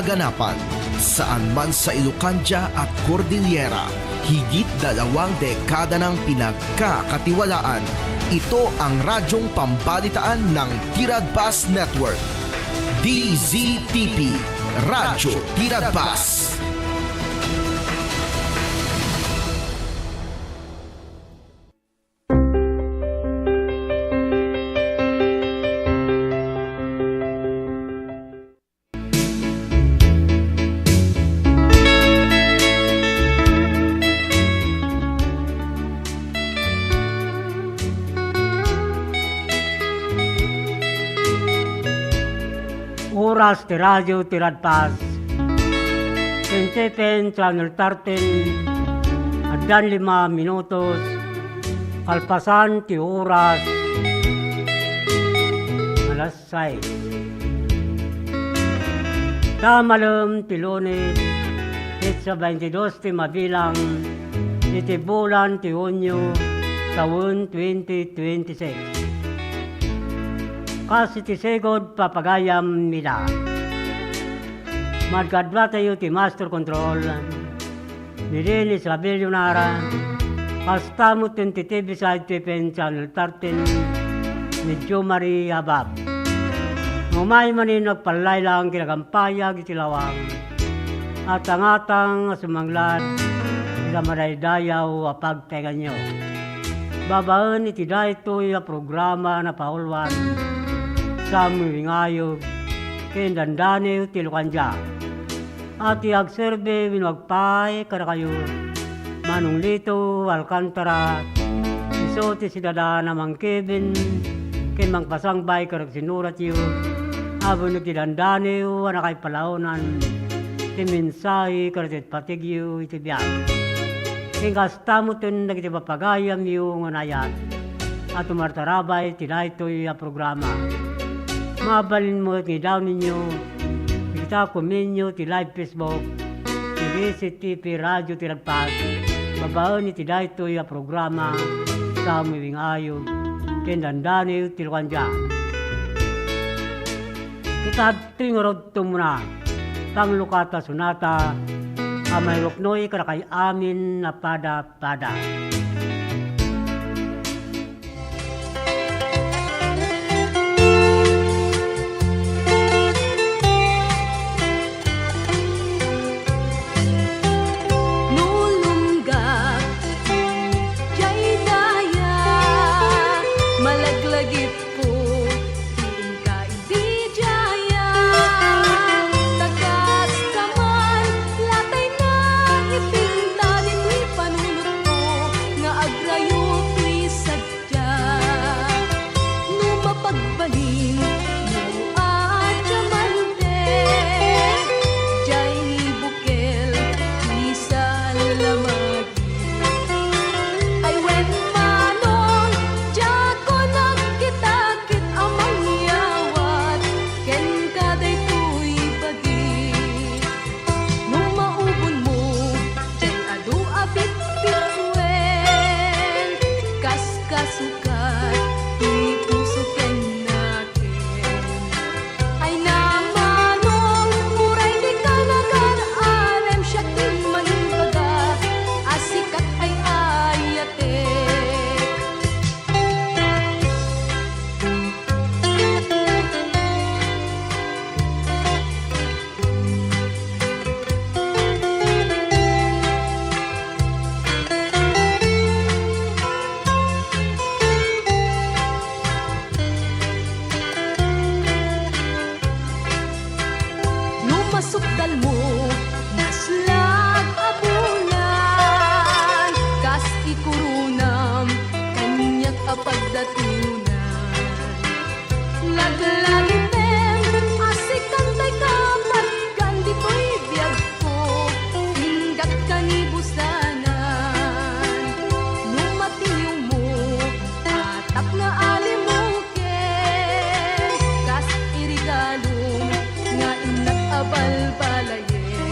kaganapan. Saan man sa Ilocania at Cordillera, higit 2 dekada ng pinagkakatiwalaan. Ito ang radyong pambalitaan ng Tiradpas Network. DZTP, Radyo Tiradpas. Oras ti Radyo Tiradpas, Pensepen Channel 13, Addan 5 minutos, kalpasan ti oras, alas 6. Tamalam ti Lunes, sa 22 ti Mabilang, iti bulan ti Hunyo, taon 2026. Kasi ti segod papagayam nila. Magkadwa tayo ti Master Control, ni Dennis Rabelio Nara, kastamot yung ti TV side TPN Channel 13, ni Jo Marie Abab. Ngumay manin nagpalay lang kinagampayag itilawang, at ang atang sumanglad, ila maraydayaw apagtegan nyo. Babaan iti daytoy a programa na paulwan, sa mawingayog, kendandane ti Ilocania. At iagserbe winwagpay kada kayo, Manong Lito, Alcantara, iso ti sidada namang Kevin, ken mangpasangbay karag sinurat yu, abon ti dandane yu, anakay palaunan, ti mensahe karag patigyo iti biyag. Ken kastamutin nagiti papagayam yu nganayat, at umartarabay ti daytoy a programa. Mabalin mo ti daw ninyo, kita kuminyo ti live Facebook, ti DZTP Radyo Tiradpas, babaon iti daytoy a programa sa miwing ayog, kendandani ti Ilocania. Kita tingorod tumuna, panglukata sunata, amay ruknoy karakay amin na pada-pada. Balbalaye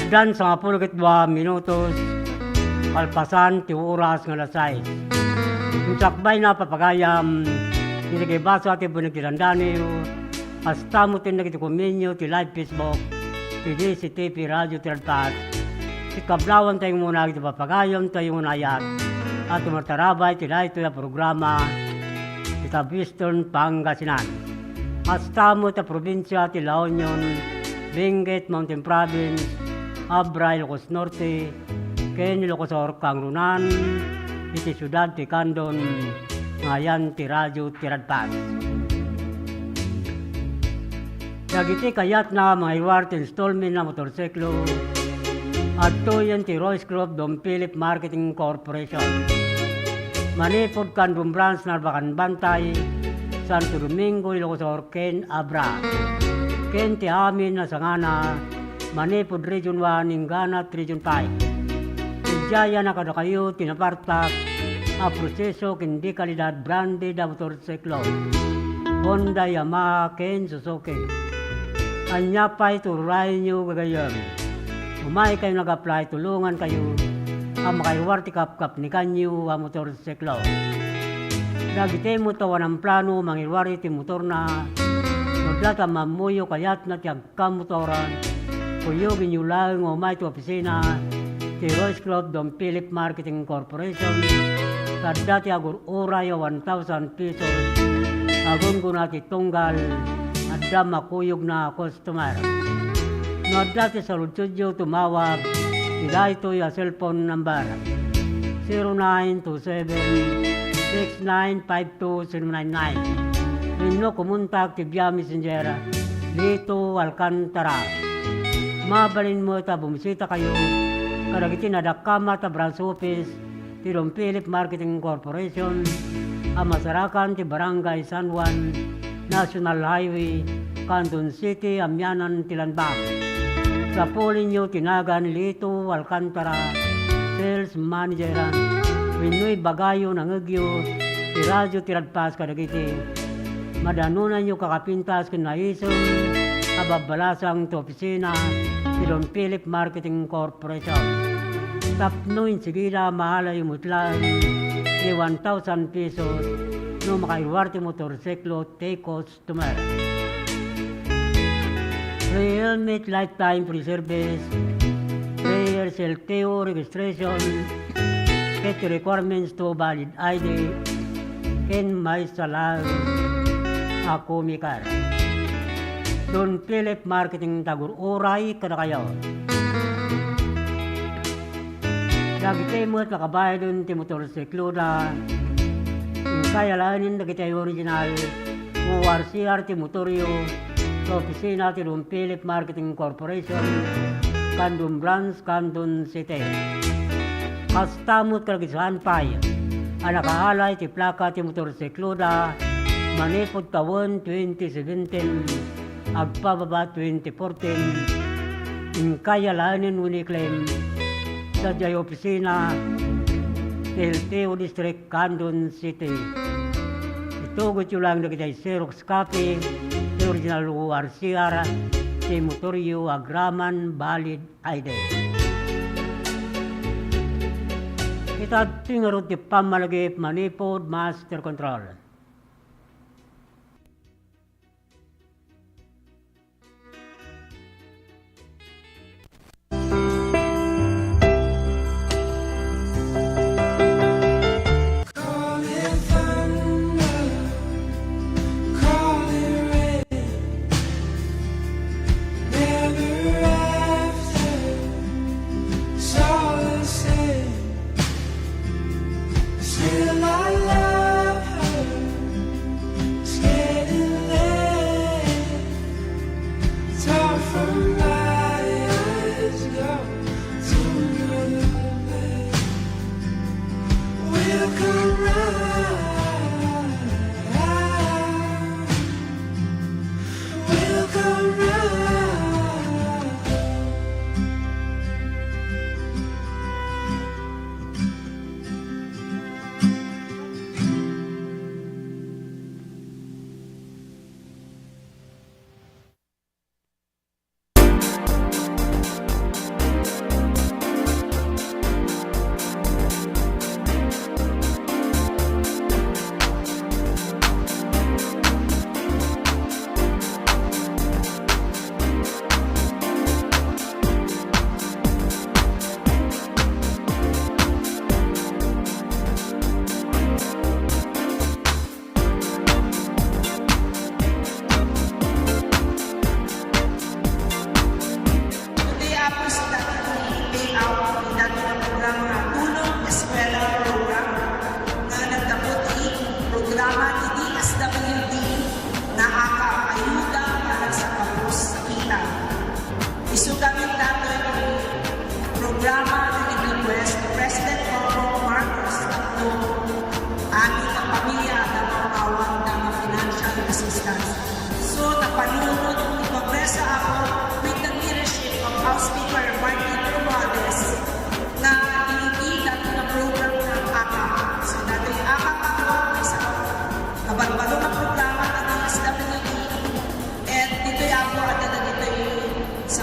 Dan sa 12 minutos, kalpasan ti oras nga alas 6. Yung sakbay na papagayam, nilagibasa ti bunagtirandaniyo, hasta mo tinag iti kuminyo, ti live Facebook, ti DCTV Radio Tiralpas, ti kablawan tayo muna iti papagayam tayo muna ayat, at tumartarabay ti ito yung programa, ti Tabiston, Pangasinan. Hasta mo ta probinsya ti La Union, Benguet, Mountain Province, Abra, Ilocos Norte, Ken, Ilocos Sur, Kangrunan, iti syudad ti Candon, ngayan ti Radyo Tiradpas. Dagiti kayat na mga iwar ti installment na motorsiklo, at to yan ti Royce Group Dom Philip Marketing Corporation. Manipod Candon Branch na Bakan Bantay, Santo Domingo, Ilocos Sur, Ken, Abra. Ken ti amin na sangana, Manipod Region 1, Inganat Region 5. Tijaya na kada kayo tinapartak a proseso kindi kalidad branded na motorsiklo. Honda, Yamaha, Ken, Suzuki. Anya pa ituray nyo gagayam. Umay kayo nag-apply, tulungan kayo ang makaiwarti kap-kap ni kanyo a motorsiklo. Dagiti mo tawa ng plano, mangilwari ti motor na nagdata mamuyo kayat na tiyag kamotoran. Kuyo ginyulang umay ti opisina ti Royce Club Dom Philip Marketing Corporation. Kadati agur oray 1,000 pesos. Agun ko na ti tunggal at makuyog na customer. No dati sa studio tumawag ila ito yung cellphone number 0927-6952-099. Rinno kumuntak ti via messenger Lito Alcantara. Mabalin mo ta bumisita kayo karagiti nadakama ta branch office ti Dom Philip Marketing Corporation ang masarakan ti Barangay San Juan National Highway Candon City, Amyanan, Tilanbang. Sa pulin nyo tinagan Lito Alcantara Sales Manager Winoy Bagayo ng Agyo ti Radyo Tiradpas kadagiti madanunan nyo kakapintas kinaisong kababalasang ti opisina ti Dom Philip Marketing Corporation. Tapnoin sigila mahalay mutlan ni 1,000 pesos no makaiwarte motorsiklo take customer. Free helmet lifetime free service, free LTO registration, get requirements to valid ID, and my salar ako mikar. Don Philip Marketing tagur oray kada kayo. Dagiti mo at nakabayad dun ti motorsiklo na yung kaya lanin dagiti original ORCR ti motoryo sa opisina ti Dom Philip Marketing Corporation Candon Branch, Candon City. Kastamot kalagisahan pay ang nakahalay ti plaka ti motorsiklo na manipod taon 2017 agpababa 2014 yung kaya lanin uniclaim sa jay opisina LTO District, Candon City. Itugot yung lang na kita'y Xerox copy, the original ORCR, si motoryo agraman valid ID. Ito tingarot di pamalagip manipod master control.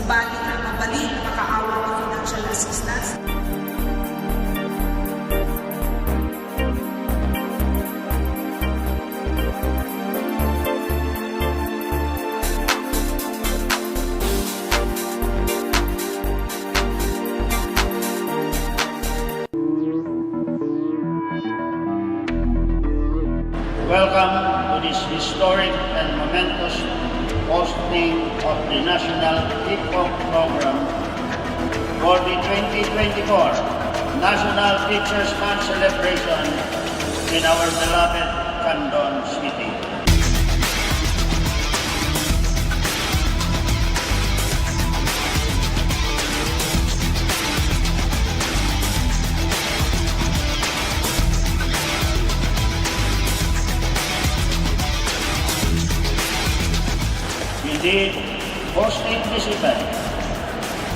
bali na mabalik makaawa ng financial assistance. Welcome to this historic and momentous hosting of the National Hip-Hop Program for the 2024 National Teachers Month celebration in our beloved Candon City. Indeed, hosting this event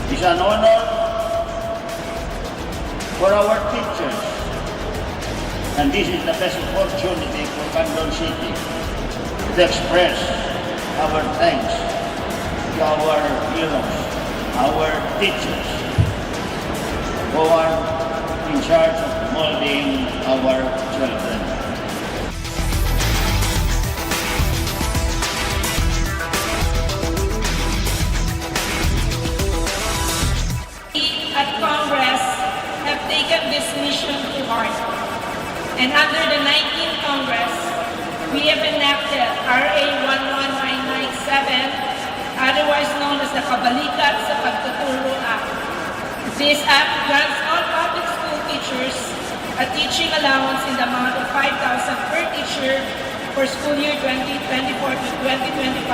is an honor for our teachers, and this is the best opportunity for Candon City to express our thanks to our heroes, our teachers, who are in charge of molding our children. At Congress have taken this mission to heart. And under the 19th Congress, we have enacted RA 11997, otherwise known as the Kabalikat sa Pagtuturo Act. This act grants all public school teachers a teaching allowance in the amount of 5,000 per teacher for school year 2024 to 2025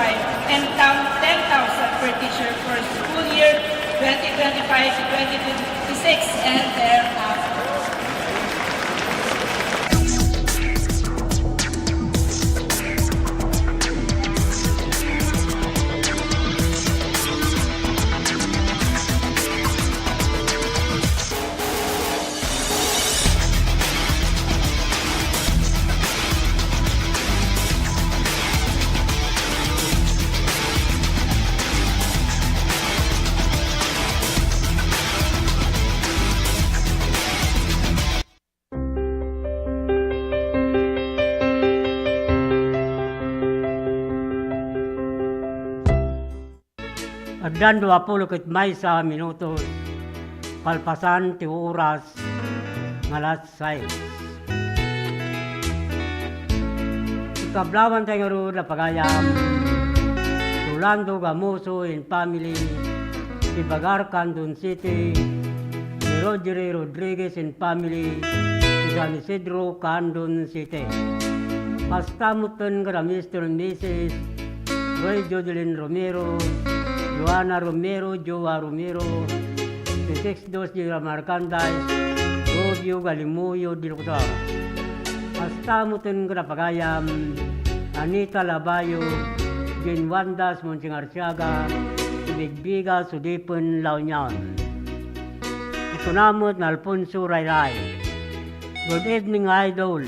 and 10,000 per teacher for school year 2025 to 2026 and thereafter. Agdan 20 ket maysa minutos, kalpasan ti oras ngalas 6. Ikablawan tayo nga na pagayam, Rolando Gamoso and family, ti Bagar Candon City, ti Roger Rodriguez and family, ti San Isidro Candon City. Pastamutan ka Mr. and Mrs. Roy Jodelyn Romero, Joana Romero, Joa Romero, the 6-2 de la Marcanday, Robio Galimuyo de Locutor. Pastamutan ka pagayam, Anita Labayo, Jane Wandas Monsingarciaga, Bigbiga Sudipan La Union. Itunamot na Alfonso Rayray. Good evening, Idol.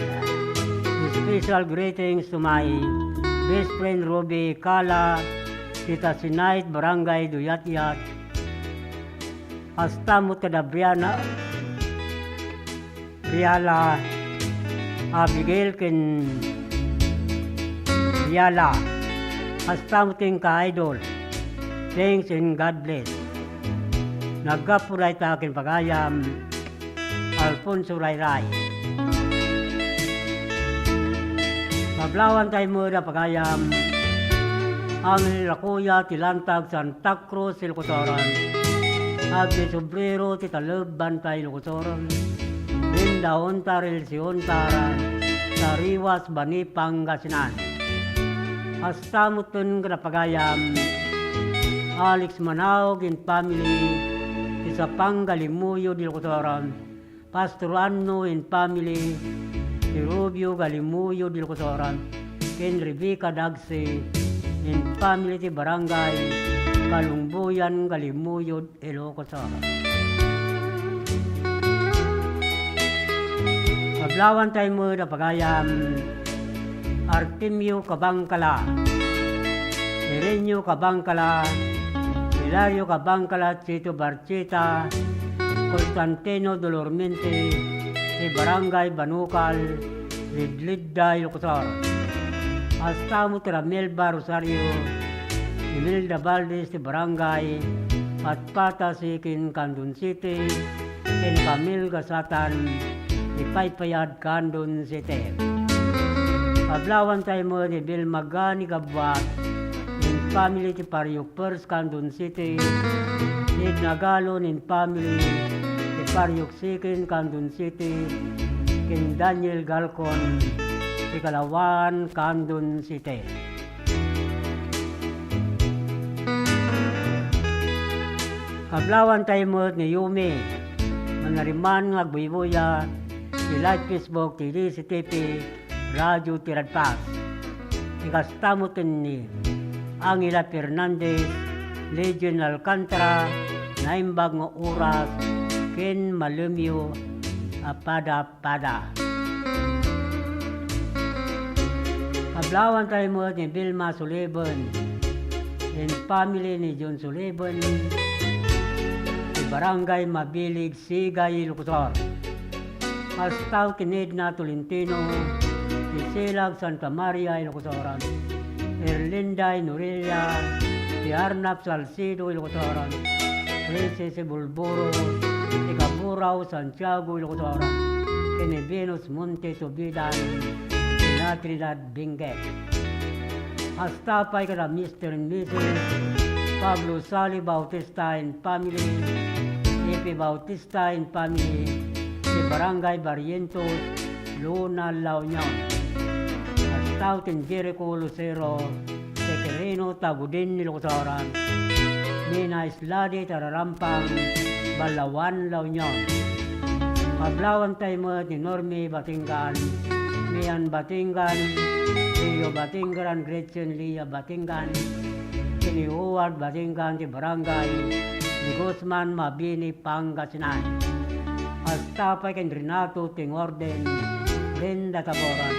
Special greetings to my best friend Roby Kala, Tita Sinait, Barangay Duyatyat, Pastamot kada Briana, Briala, Abigail ken Briala, Pastamot ken ka-idol. Thanks and God bless. Nagkapuray ta akin pagayam, Alfonso Rayray. Maglawan tayo muna pagayam, Angel Rakuya, Tilantag, Santa Cruz, Locotoran, Agnes Obrero, Titalab, Bantay, Locotoran, Linda Ontaril, Siontara, Sariwas, Bani, Pangasinan. Astamutun Grapagayam, Alex Manaog and family, Isapang Galimuyo, Locotoran, Pastor Anno and family, si Rubio Galimuyo, Locotoran, Ken Rebecca Dagse, in family ti Barangay Kalungbuyan, Galimuyod, Ilocos. Paglawan tayo mo na pagayam, Artemio Kabangkala, Irenyo Kabangkala, Hilario Cabangcalat, Chito Barcheta, Constantino Dolormente, de Barangay Banukal, Lidlidda, Ilocosor. Astamo Melba Rosario, Imelda Valdez, de Barangay Patpata, Sikin, Candon City, Ken Camil Gasatan, di Paypayad, Candon City. Pablawan tayo mo ni Bill Magani Gabwat, in family ti Pariok First, Candon City, Nid Nagalon in family ti Pariok Second, Candon City, King Daniel Galcon, ti Kalawan, Candon City. Kablawan tayo mo ni Yumi, manariman nga buybuya, ti live Facebook, ti DCTV, Radyo Tiradpas. Ikastamutin ni Angela Fernandez, Legion Alcantara, naimbag nga oras, Ken Malumyo, Apada-pada. Kablawan tayo mo ni Vilma Sullivan, in family ni John Sullivan, di Barangay Mabilig, Sigay, Ilocosor. Astaw kinid na Tolentino, di Silag, Santa Maria, Ilocosoran. Erlinda, Norelia, di Arnap, Salcido, Ilocosoran. Princess Bulburo, di Caburaw, Santiago, Ilocosoran. Kini Venus Monte, Tubidan, di Natridad, Benguet. Hasta pa kada Mr. and Mrs. Pablo Sali Bautista and family, Epe Bautista and family, di Barangay Barrientos, Luna, La Union. Hasta tin Jericho, Lucero, Tequerino, Tagudin, Ilocosoran, Mina Islade, Tararampang, Balawan, La Union. Pablawan tayo mo ni Norme Batingan, Mian Batingan, Leo Batingan, Gretchen Lia Batingan, Kini Howard Batingan di Barangay, ni Guzman Mabini, Pangasinan. Hasta pa kay Renato ting Orden, Brenda Taboran,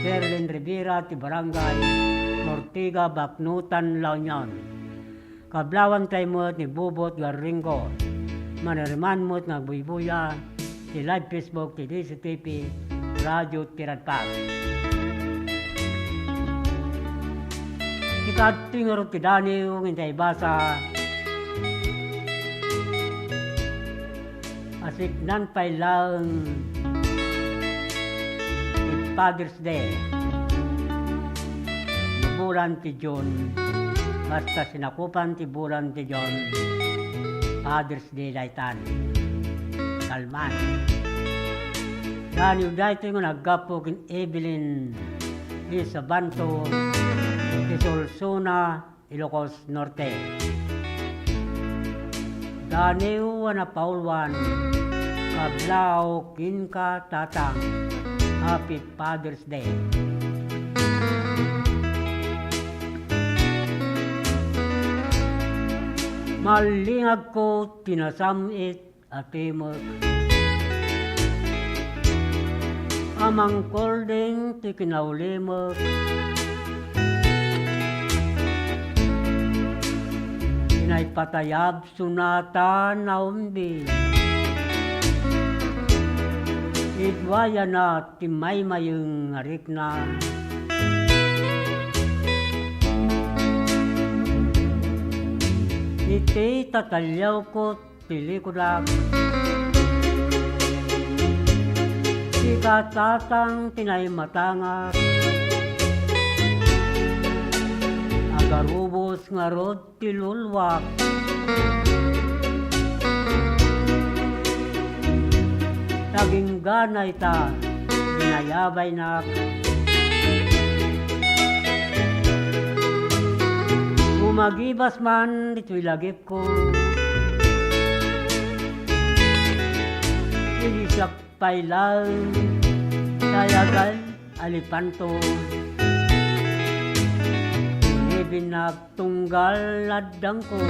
Sherlyn Rivera ti Barangay, Mortiga, Baknutan, La Union. Kablawan tayo mo ni Bubot Garringo, manariman mo nga buybuya, ti live Facebook, ti DCTV, Radyo Tiradpas. Ikating aro ti Daniel, ngintay basa, asik nan pailang Father's Day. Bulan ti John, basta sinakupan ti bulan ti John, Father's Day daytan. Kalman. Dan yung dahito yung naggapo kin Evelyn di Sabanto, di Solsona, Ilocos Norte. Daniel na Paulwan, Kablao, Kinka, Tatang, Happy Father's Day. Malingag ko, tinasamit at timot. Amang kolding, tikinaulimot. Inaypatayab, sunata, naumbi. Idwaya na, timay mayeng ngarik na. Iti tatalyaw ko, tilikudak. Ikatatang tinay matangak. Agarubos nga rod tilulwak. Taging ganay ta, binayabay na. Magibas man, dito'y lagip ko. Ilisak pailang, sayagal, alipanto. Ibinagtunggal ladang ko.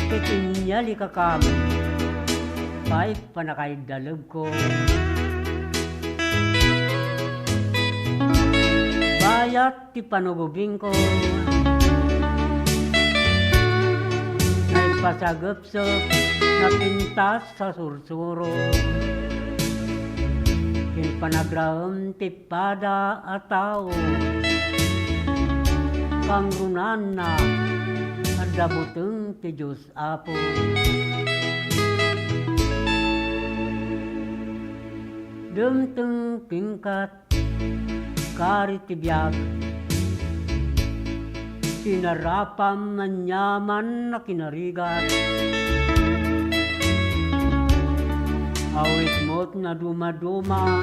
Kitinyali kakam, pa'y panakay dalog ko. Bayat ti panugubing ko, pasagupsup na pintas sa sursuro. Kinpanagraam ti pada at tao, kangrunan na at dabuteng ti Diyos Apo. Dumteng pingkat kari ti biyag, sinarapam na nyaman na kinarigat. Awit mo't na dumaduma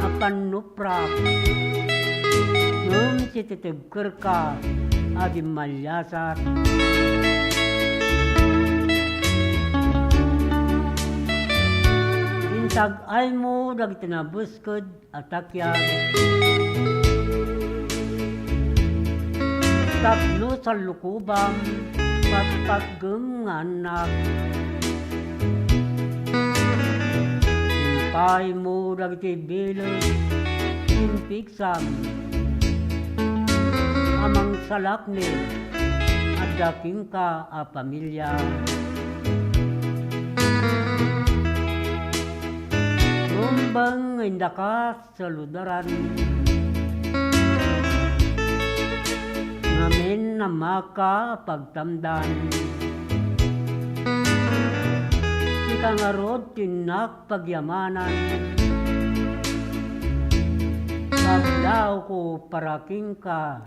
na panuprak, nung sititibker ka adim malyasat. Intag ay mo dagiti na buskod at takyag, tapno sa lukubam patpatgem nga anak. Impay mo dagiti bilog impiksam, amang salakni at daking ka a pamilya. Rumbang inda ka sa ludaran, ngamin na maka pagtamdan. Ika nga rod tinak pagyamanan, paglaw ko paraking ka,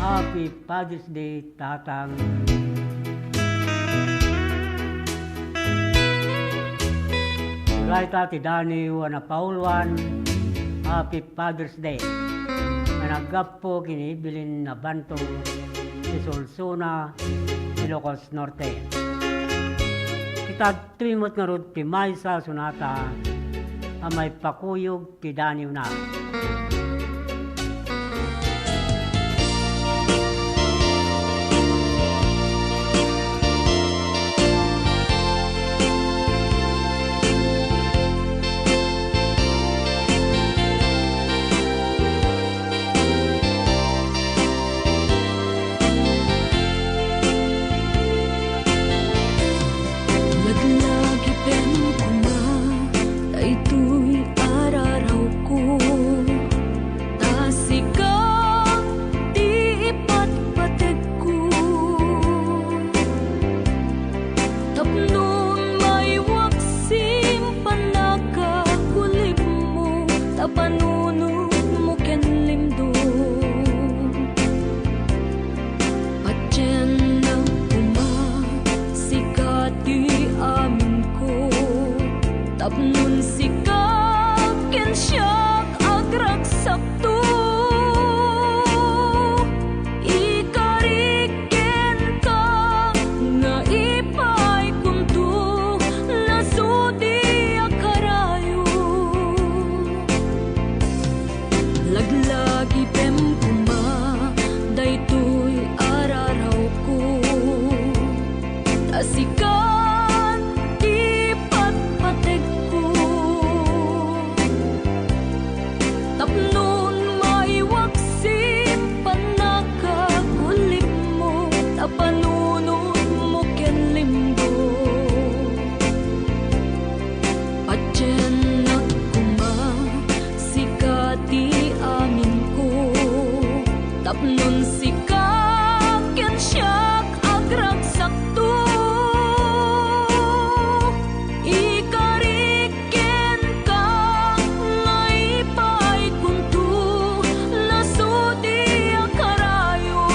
Happy Father's Day, tatang. Right Tati Dani wana Pauluan, Happy Father's Day. Managap po kinibilin na banto si Solsona, Ilocos Norte. Kita trimot nga rod ti Maysa Sunata, amay pakuyog ti Dani na. Tapnon sikap ken siyak agragsak to, ikariken ka nga ipay kunto nasudi akarayo. Laglagi pem kuma daytoy araraw ko, tasikan di patpatek ko. Tapnon maiwaksin panakakulim mo, tapanunod mo ken limbo. Patyen at kuma sikati amin ko, tapnon sikak ken siyak agragsak to, ikariken ka nga ipay kunto nasudi akarayo.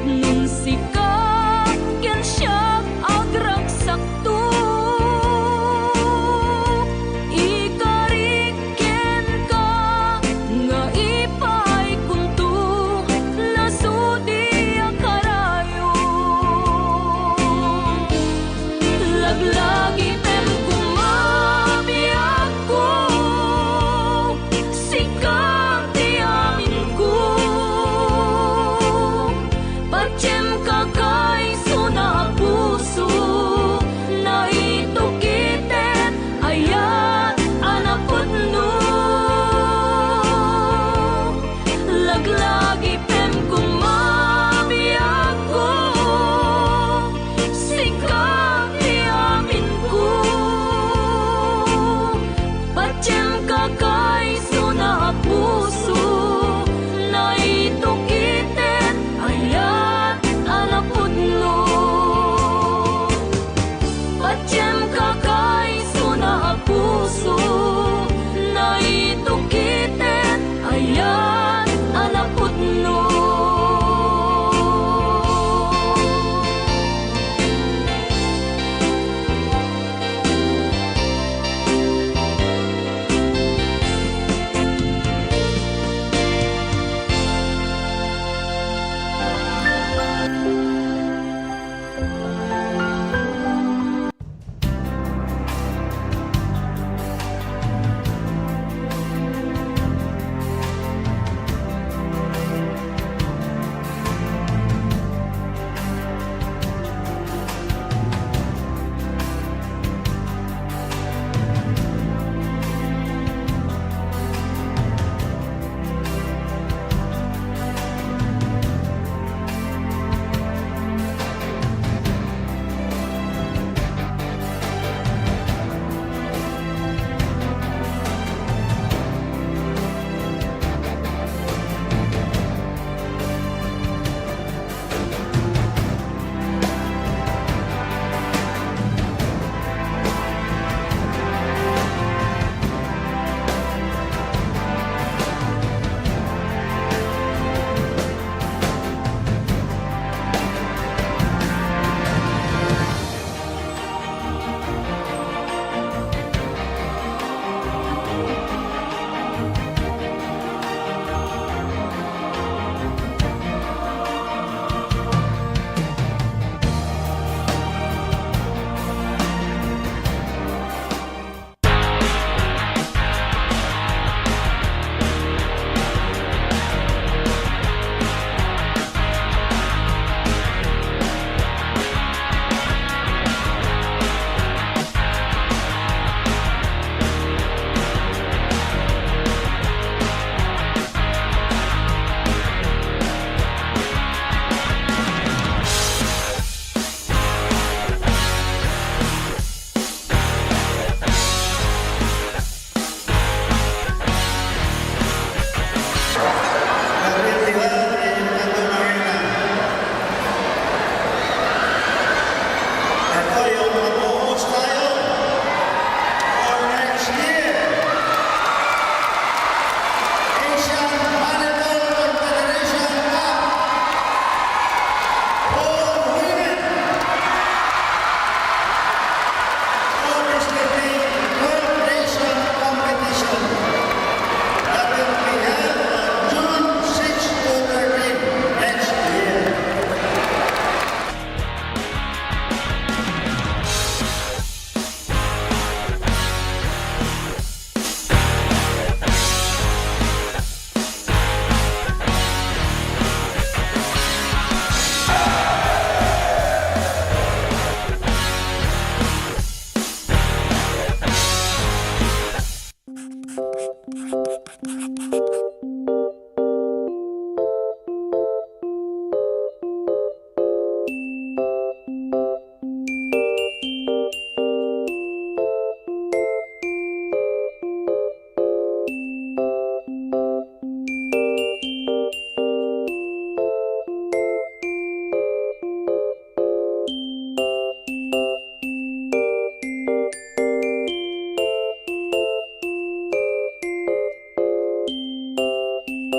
Nung sikap yan siya agragsakto, ikariken ka nga ipay kunto, lasudi ang karayo. Laglagi tem kumabiyag ko, sikap di amin ko, patsem ka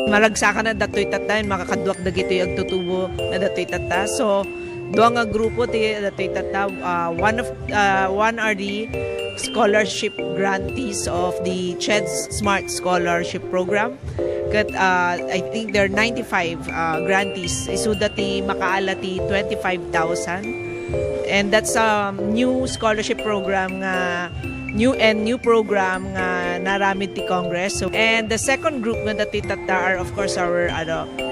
maragsakan na datoy tata, makakadwak na gito yung tutubo na datoy tata. So, doon nga grupo ti datoy tata, one are the scholarship grantees of the CHED's Smart Scholarship Program. Kat, I think there are 95 grantees. So dati makaalati 25,000. And that's a new scholarship program nga new program nga naramid ti Congress. So, and the second group nga dati tata are of course our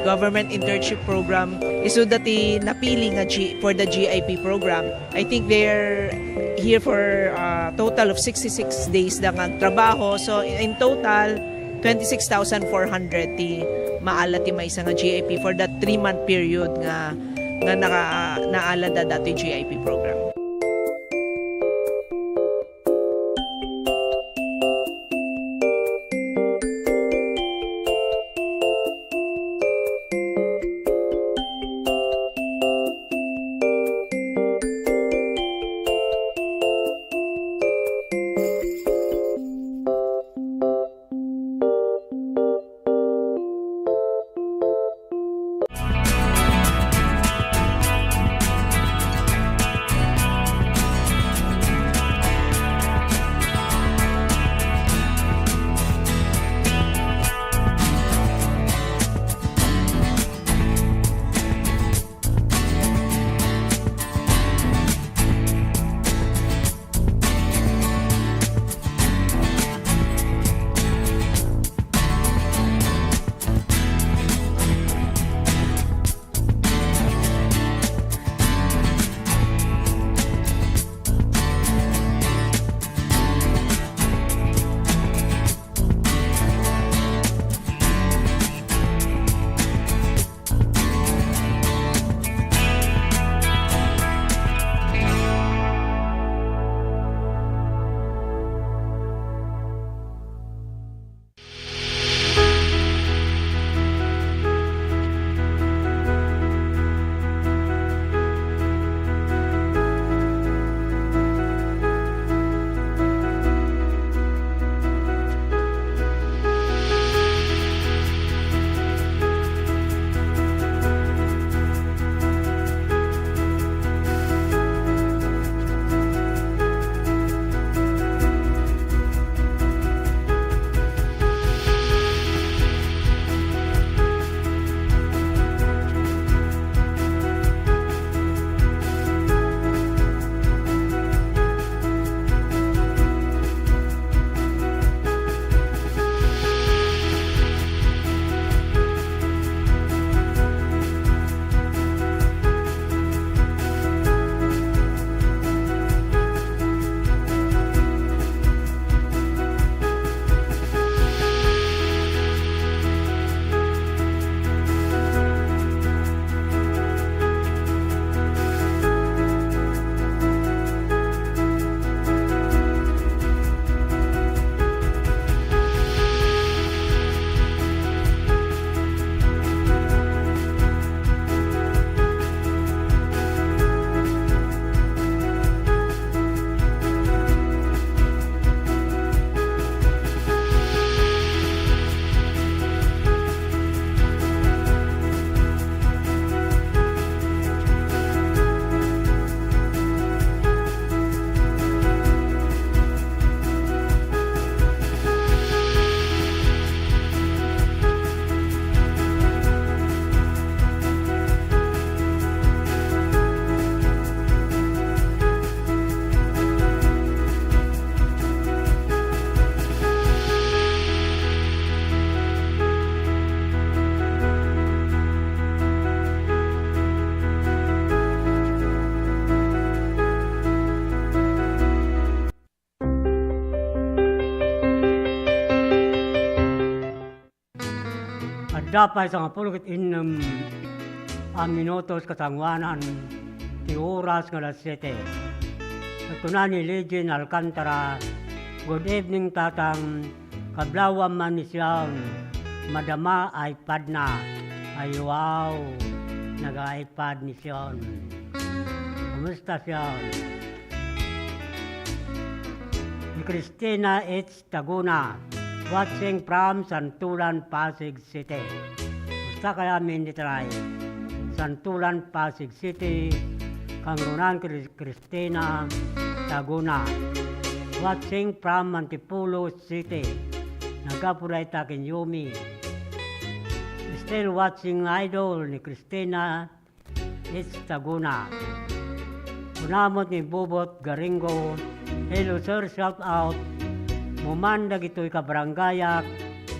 government internship program. Iso dati napili nga for the GIP program. I think they're here for a total of 66 days na nga trabaho. So in total 26,400 ti maala ti may nga GIP for that 3-month period nga naalada dati GIP program. Dapat sa pulukit inam minutos katangwanan ti oras nga alas 7. Ito na ni Legend Alcantara. Good evening tatang kablawan man ni siyang madama iPad na. Ay wow, nag-iPad ni siyon. Kamusta siyon? Ni Cristina H. Taguna. Watching from Santulan, Pasig City. Gusto kaya minitry. Santulan, Pasig City, Kangunan, Cristina, Laguna. Watching from Antipolo City, Nagapulay, Takinyumi. Still watching idol ni Cristina, it's Laguna. Unamot ni Bobot Garingo, hello sir, shout out. Mumandag ito'y kabrangayak,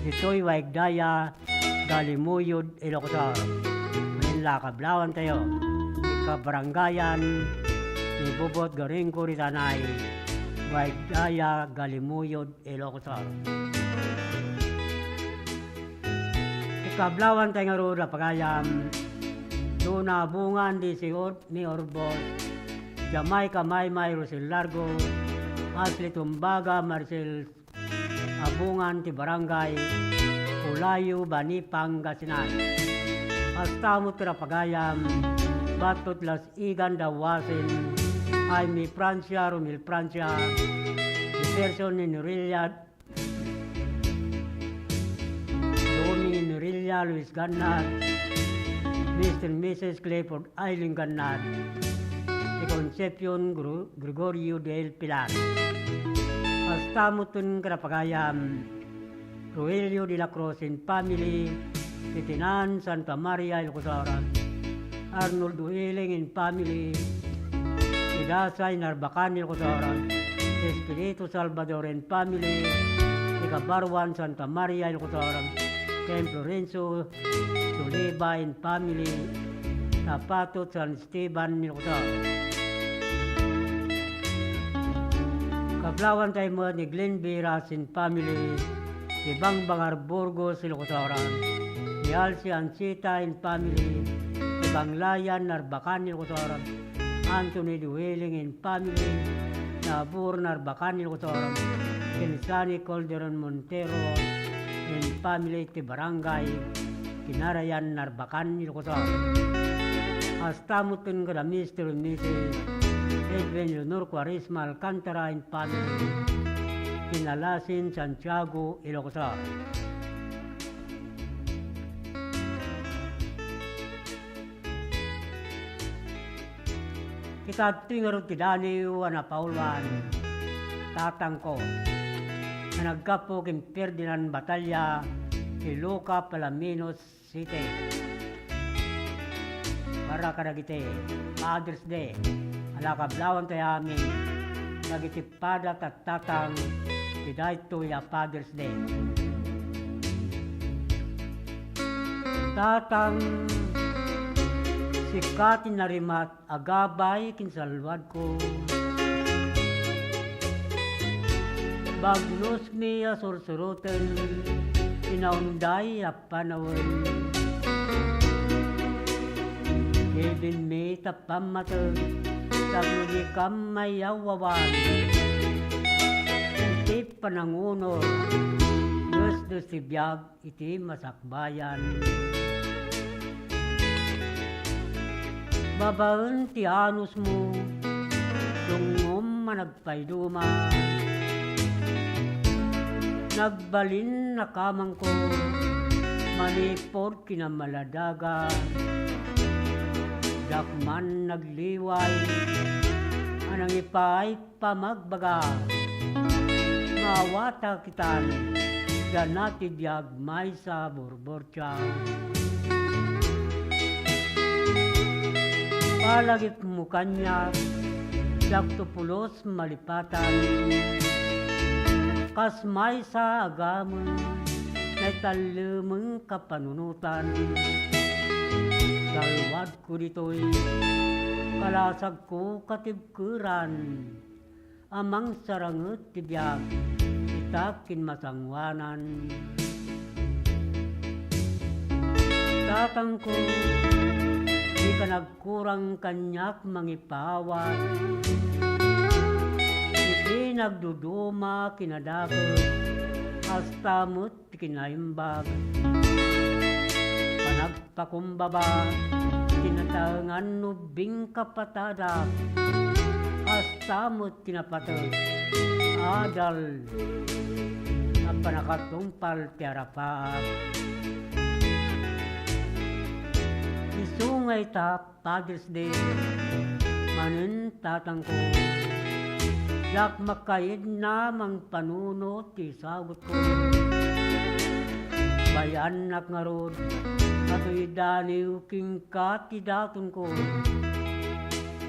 ito'y waigdaya, galimuyod, Ilocosor. Manila, kablawan tayo. Kabrangayan, ni Bobot Garingo, Ritanay, waigdaya, galimuyod, Ilocosor. Kablawan tayo nga roon na pagayam, doon na bungan di si ni Orbos, Jamaica, Maymay, Rosel Largo, Asli Tumbaga, Marcel Abungan, ti Barangay, Ulayo, Bani, Pangasinan. Hasta mo tira pagayam, Batot Las Igan, Dawasin, Aimee Francia, Romil Francia, di person ni Nurilya, Domi Nurilya, Luis Gannat, Mr. and Mrs. Clifford Eileen Gannat, di Concepcion Gregorio del Pilar. Hasta mo tun karapagayam, Rogelio de la Cruz and family, Titinan, Santa Maria, Ilocosor, Arnold Dueling and family, Tidasay, Narbacan, Ilocosor, Espiritu Salvador and family, Ticabarwan, Santa Maria, Ilocosor, Ken Florenzo, Soliba and family, Tapatot, San Esteban, Ilocosor. Kablawan tayo mo ni Glenn Beras and family, si Bang Bangar Burgos, Ilocosauran, ni Alci Ancita and family, si Bang Layan, Narbacan, Ilocosauran, Anthony Dueling and family, Nabur, Narbacan, Ilocosauran, Kinsani Calderon Montero and family, ti Barangay, Kinarayan, Narbacan, Ilocosauran. Hasta mo tun ka na Mr. and Mrs. Edwin Leonor Quaresma Alcantara and family, Kinalasin, Santiago, Ilocosor. Kita tingarot kidaniw na Pauluan, tatang ko, na nagkapo kin Ferdinand Batalya, Iloca, Palaminos City. Para karagite, Father's Day. Alakablawan tayo amin, nagitipada tatang, tiday tuya Father's Day. Tatang, sikatin na rimat, agabay kinsalwad ko. Bagnos miya sursurutan, inaunday apanawin. Kevin may tapamatan, Sabi kamay awawan, iti panangunor, gusto si biyag, iti masakbayan. Babaen ti anus mo, tungom managpayduma. Nagbalin na kamang ko, manipod kinamaladaga. Dakman nagliway, anang ipay pamagbaga. Mawata kitan, danati diag may sa borborcha. Palagip mo kanya, daktupulos malipatan. Kas may sa agamon, naitalumeng kapanunutan. Salwad ko dito'y kalasag ko katibkuran, amang sarangot tibiyag, itakin masangwanan. Tatang ko, di ka nagkurang kanyak mangipawat, iti nagduduma kinadakot, hasta mo't kinaimbag. Panagpakumbaba, tinatangan nubing kapatada, hasta mo't kinapatag, adal, panakatumpal tiarapaak. Isungay ta Father's Day, manin tatang ko. Yak makayid namang panuno ti sagot ko. Bayan nak ngarod, ato'y daniw king katidaton ko.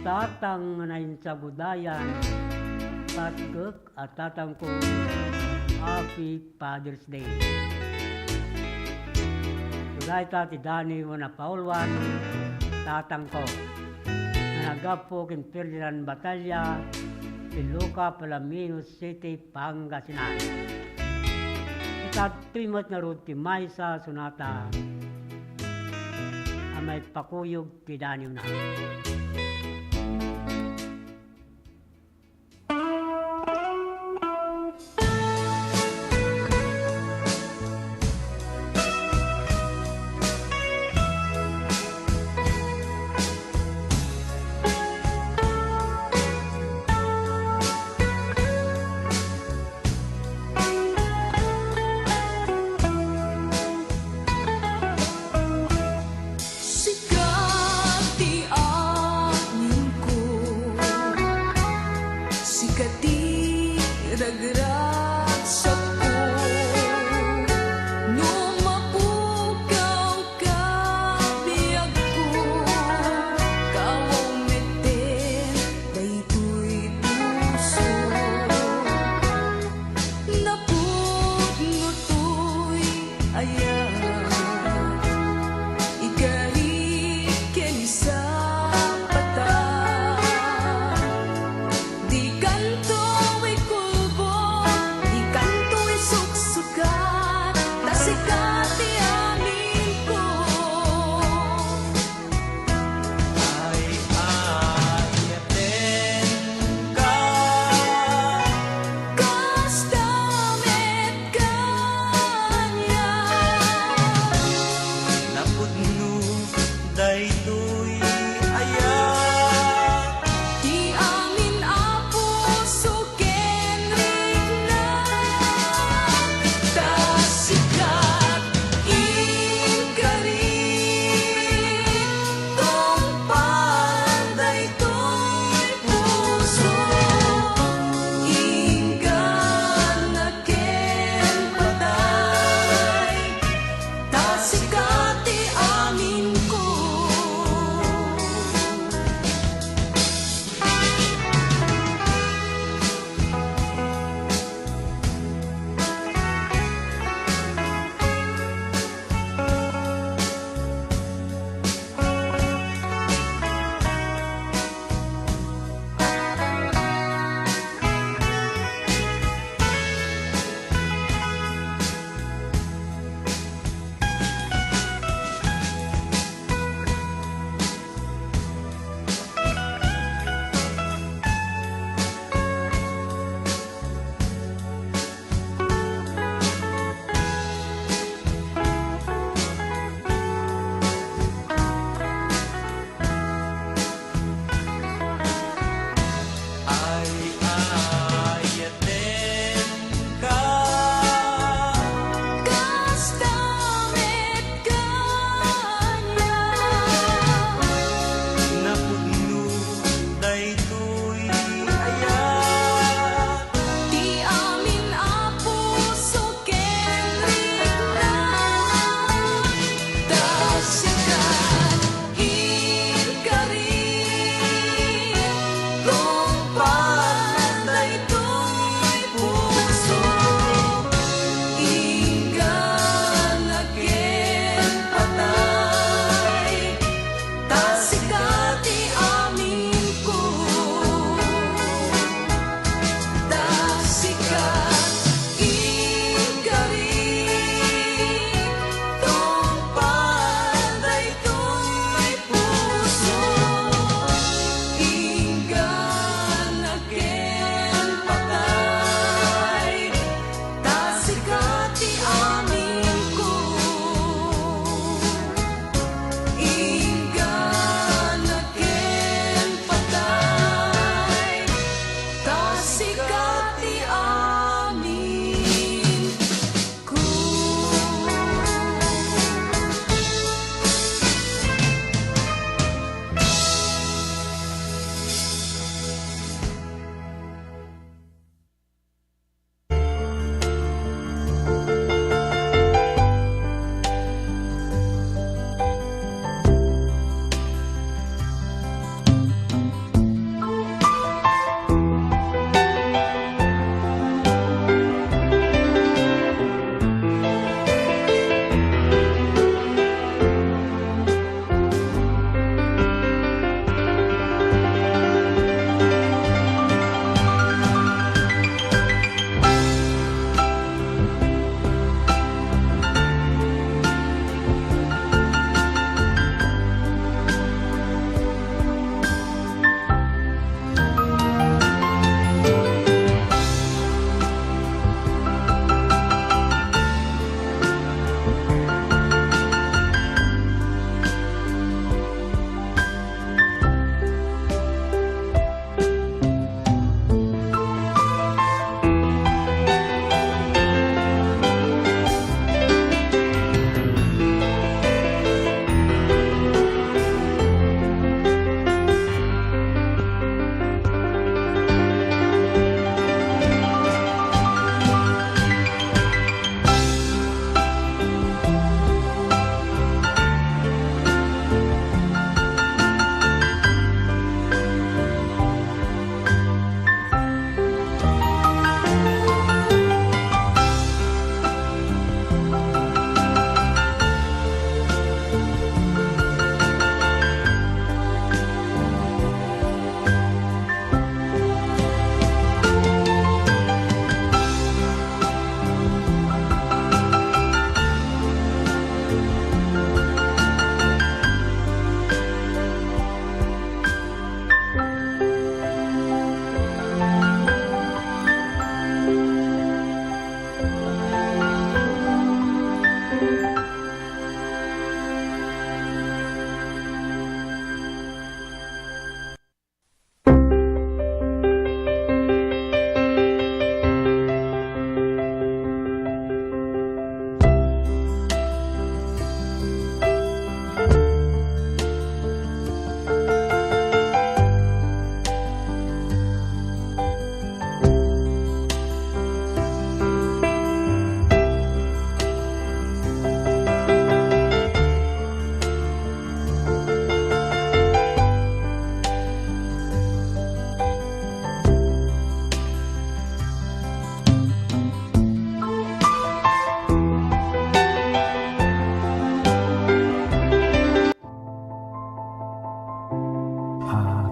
Tatang nain sa budayan, patgek at tatang ko. Happy Father's Day. Tulay ta ti daniw na paulwan, tatang ko. Nanagapo kin Ferdinand Batalya, Luca Palaminos City, Pangasinan. Ikatrimot na rood ti Maysa Sunata, amay pakuyog ti daniw na.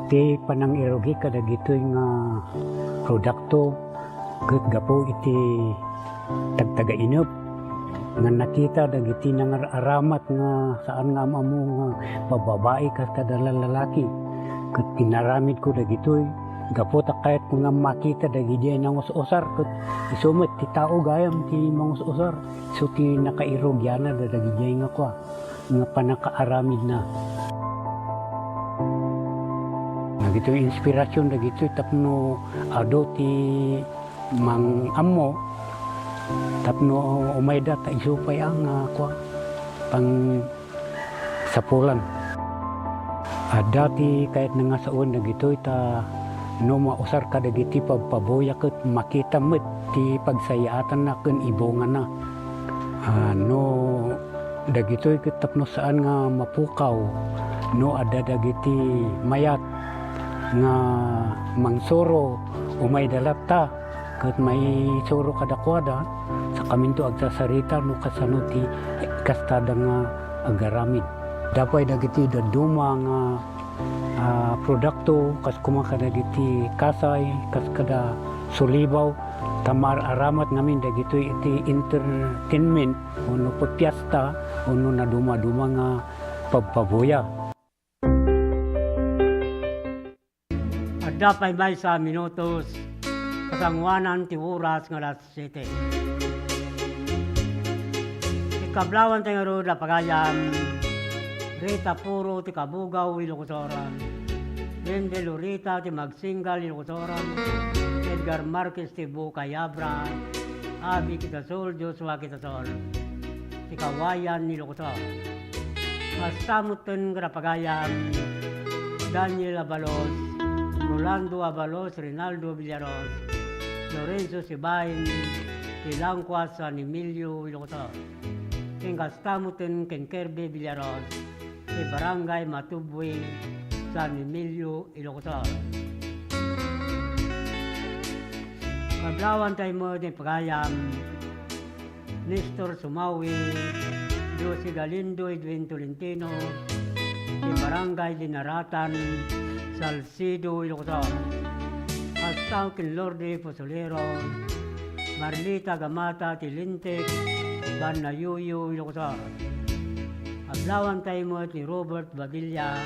Ti panang irogi kada gitoy nga produkto ket gapo iti tagtaga inop nga nakita dagiti nangaramat nga saan nga amo nga bababae kas kada lalaki ket tinaramid ko dagitoy gapo ta kahit nga makita dagiti nang usar ket isumet ti tao gayam ti mangusar so ti nakairogyana dagiti nga kwa nga panakaaramid na. Nagito inspirasyon dagito tapno ado ti mang ammo tapno umayda ta isupay ang kwa pang sapulan. Dati kahit nga saon dagito ta no mausar ka dagiti pagpaboya ket makita met ti pagsayaatan na ken ibongan na. No dagito ket tapno saan nga mapukaw no ada dagiti mayat nga mangsoro umay dalata ket may soro kadakwada sa kaminto agsasarita no kasano ti kastada nga agaramid dapay dagiti daduma nga produkto kas kumaka dagiti kasay kas kada sulibaw tamar aramat ngamin dagito iti entertainment uno pagpiesta uno na duma-duma nga pagpabuya. Dapay may sa minutos, kasangwanan ti oras nga alas 7. Ikablawan tayo ro na pagayam, Rita Puro ti Kabugaw Ilocosoran, Wendel Lurita ti Magsingal Ilocosoran, Edgar Marquez ti Bukayabra, Abi Kitasol, Joshua Kitasol, ti Kawayan Ilocosor. Mastamutin nga pagayam, Daniel Abalos, Rolando Abalos, Rinaldo Villaros, Lorenzo Sibain, Tilangkwa, San Emilio, Ilocosor. Kingastamutin ken Kirby Villaros, ti Barangay Matubwi, San Emilio, Ilocosor. Kablawan tayo mo din pagayam, Nestor Sumawi, Jose Galindo, Edwin Tolentino, ti Barangay Dinaratan, Salcido, Ilocosor. Astaw kin Lorde Posolero, Marlita Gamata, Tilintek, Banayuyo, Ilocosor. Ablawan tayo mo ni Robert Badilla,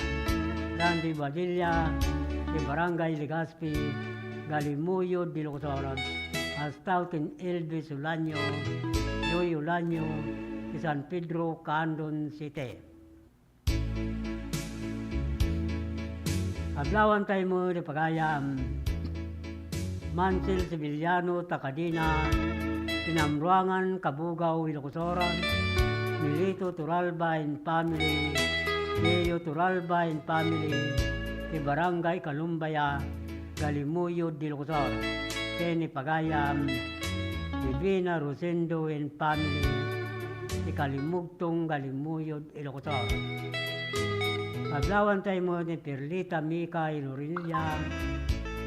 Randy Badilla, ti Barangay Legazpi, Galimuyo, Ilocosor. Astaw kin Elvis Ulanyo, Joy Ulanyo, ti San Pedro, Candon City. Adlawan tayo mo ni pagayam, Mansel Sevillano, Takadina, Tinamruangan, Kabugaw, Ilocosoran, Milito Turalba and Family, Leo Turalba and Family, ti Barangay Kalumbaya, Galimuyo, Ilocosor, Kenny Pagayam, Divina Rosendo and Family, ti Kalimugtong, Galimuyo, Ilocosor. Paglawan tayo mo ni Perlita Mika Inorilla,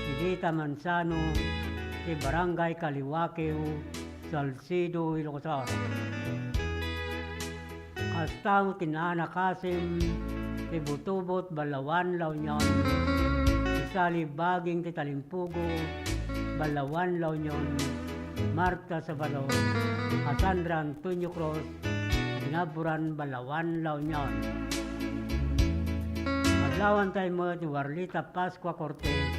Edita Manzano, ti Barangay Kaliwakeo, Salcido, Ilocosor. Astaw Tinana Kasim, ti Butubot, Balawan, La Union, ti Sali Baging, ti Talimpugo, Balawan, La Union, Marta Sabalo, Sandra Antonio Cruz, Binaburan, Balawan, La Union. Paglawan tayo mo ni Warlita Pascua Cortez,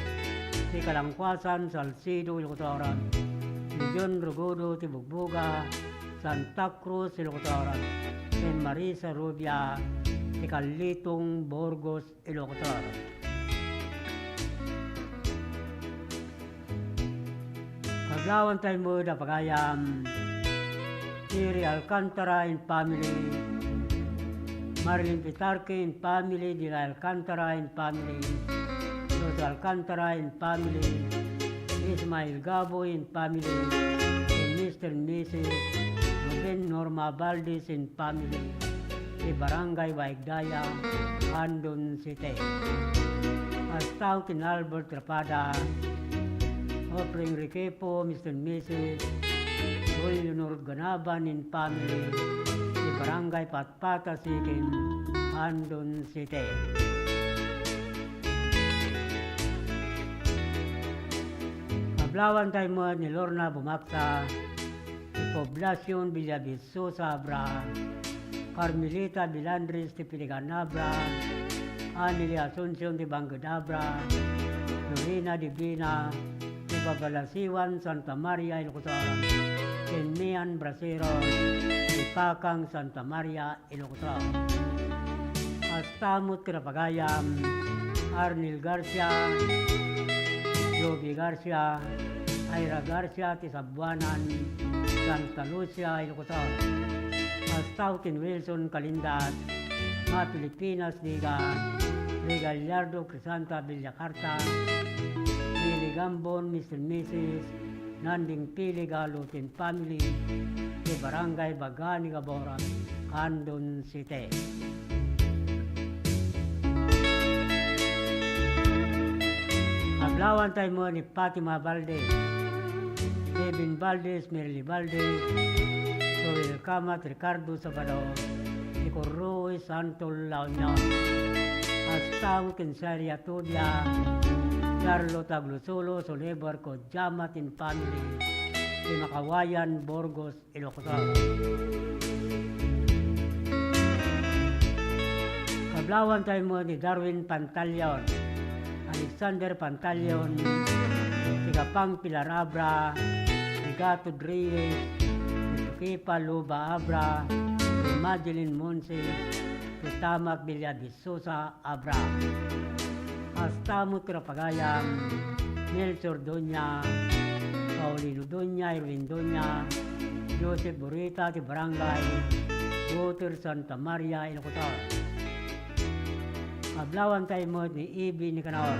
ti Kalangkwasan, Salcido, Ilocosoran, ti John Rugodo, ti Bugbuga, Santa Cruz, Ilocosoran, ti Marisa Rubia, ti Kalitong, Burgos, Ilocosoran. Paglawan tayo mo na pagayam, Siri Alcantara and Family, Marilyn Pitarque and Family, Dina Alcantara and Family, Los Alcantara and Family, Ismail Gabo and Family, and Mr. and Mrs. Ruben Norma Valdez and Family, di Barangay Waigdaya, Andon City. Astaw kin Albert Rapada, Opring Riquepo, Mr. and Mrs. Leonor Ganaban and Family, di Barangay Patpata Sikin, Andon City. Kablawan tayo mo ni Lorna Bumakta, ni Poblacion Villavisosa Abra, Carmelita Bilandres de Piliganabra, Anili Asuncion de Bangadabra, Lorena Divina, de Babalasiwan Santa Maria Ilocotaran, Kenmian Brasero, de Pakang Santa Maria Ilocotaran. Astamut Kirapagayam, Arnil Garcia, Joby Garcia, Ira Garcia, Tisabuanan, Santa Lucia, Ilocotaran. Astautin Wilson Kalindat, mga Pilipinas Liga, Gallardo Crisanta Villacarta, Lili Gambon, Mr. Mrs. Nanding Pili Galutin Family, de Barangay Bagani Gaboran, Candon City. Aglawan tayo mo ni Fatima Valdez, Kevin Valdez, Merly Valdez, Joel Kamat, Ricardo Sabado, Nico Ruiz, Santol Launyon, Astang Kinsaria Tudia, Carlo Taglusulo, Solebar Kodjamat in Family, di Makawayan, Borgos, Ilocotaro. Kablawan tayo mo ni Darwin Pantaleon, Alexander Pantaleon, Tigapang Pilar Abra, Rigato Reyes, Kipa Luba Abra, Madeline Monse, Tamak Villavisosa Abra, Astamut Kirapagayam, Nelson Donya, Paulino Donya, Irwin Donya, Joseph Burita de Barangay, Water Santa Maria Ilocotaran. Ablawan tayo mo ni Ibi Nicanor,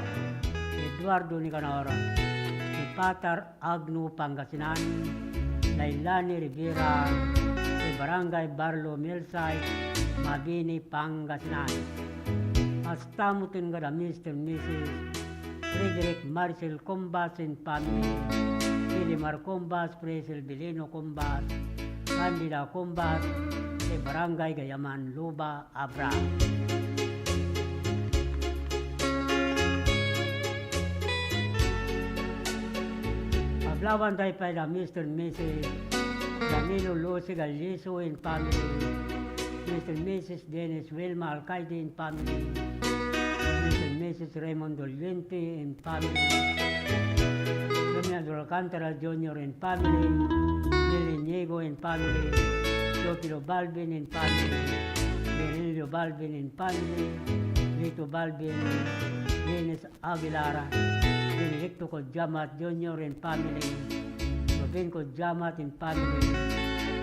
Eduardo Nicanor, ni Patar Agno Pangasinan, Lailani Rivera, ni Barangay Barlo Milsay, Mabini Pangasinan. Astamutin ka na Mr. Mrs. Frederick Marcel Combas and Family, Elimar Combas, Presel Bilino Combas, Candida Combas, ni Barangay Gayaman Luba Abra. Ablawan tayo pa na Mr. and Mrs. Danilo Lucy Galiso and Family, Mr. and Mrs. Dennis Wilma Alcaide and Family, Mr. and Mrs. Raymond Doliente and Family, Domingo Alcantara Jr. and Family, Lili Niego and Family, Sotilo Balvin and Family, Berilio Balvin and Family, Lito Balvin, Dennis Aguilara, Benedicto Kodjamat Jr. and Family, Robin Kodjamat and Family,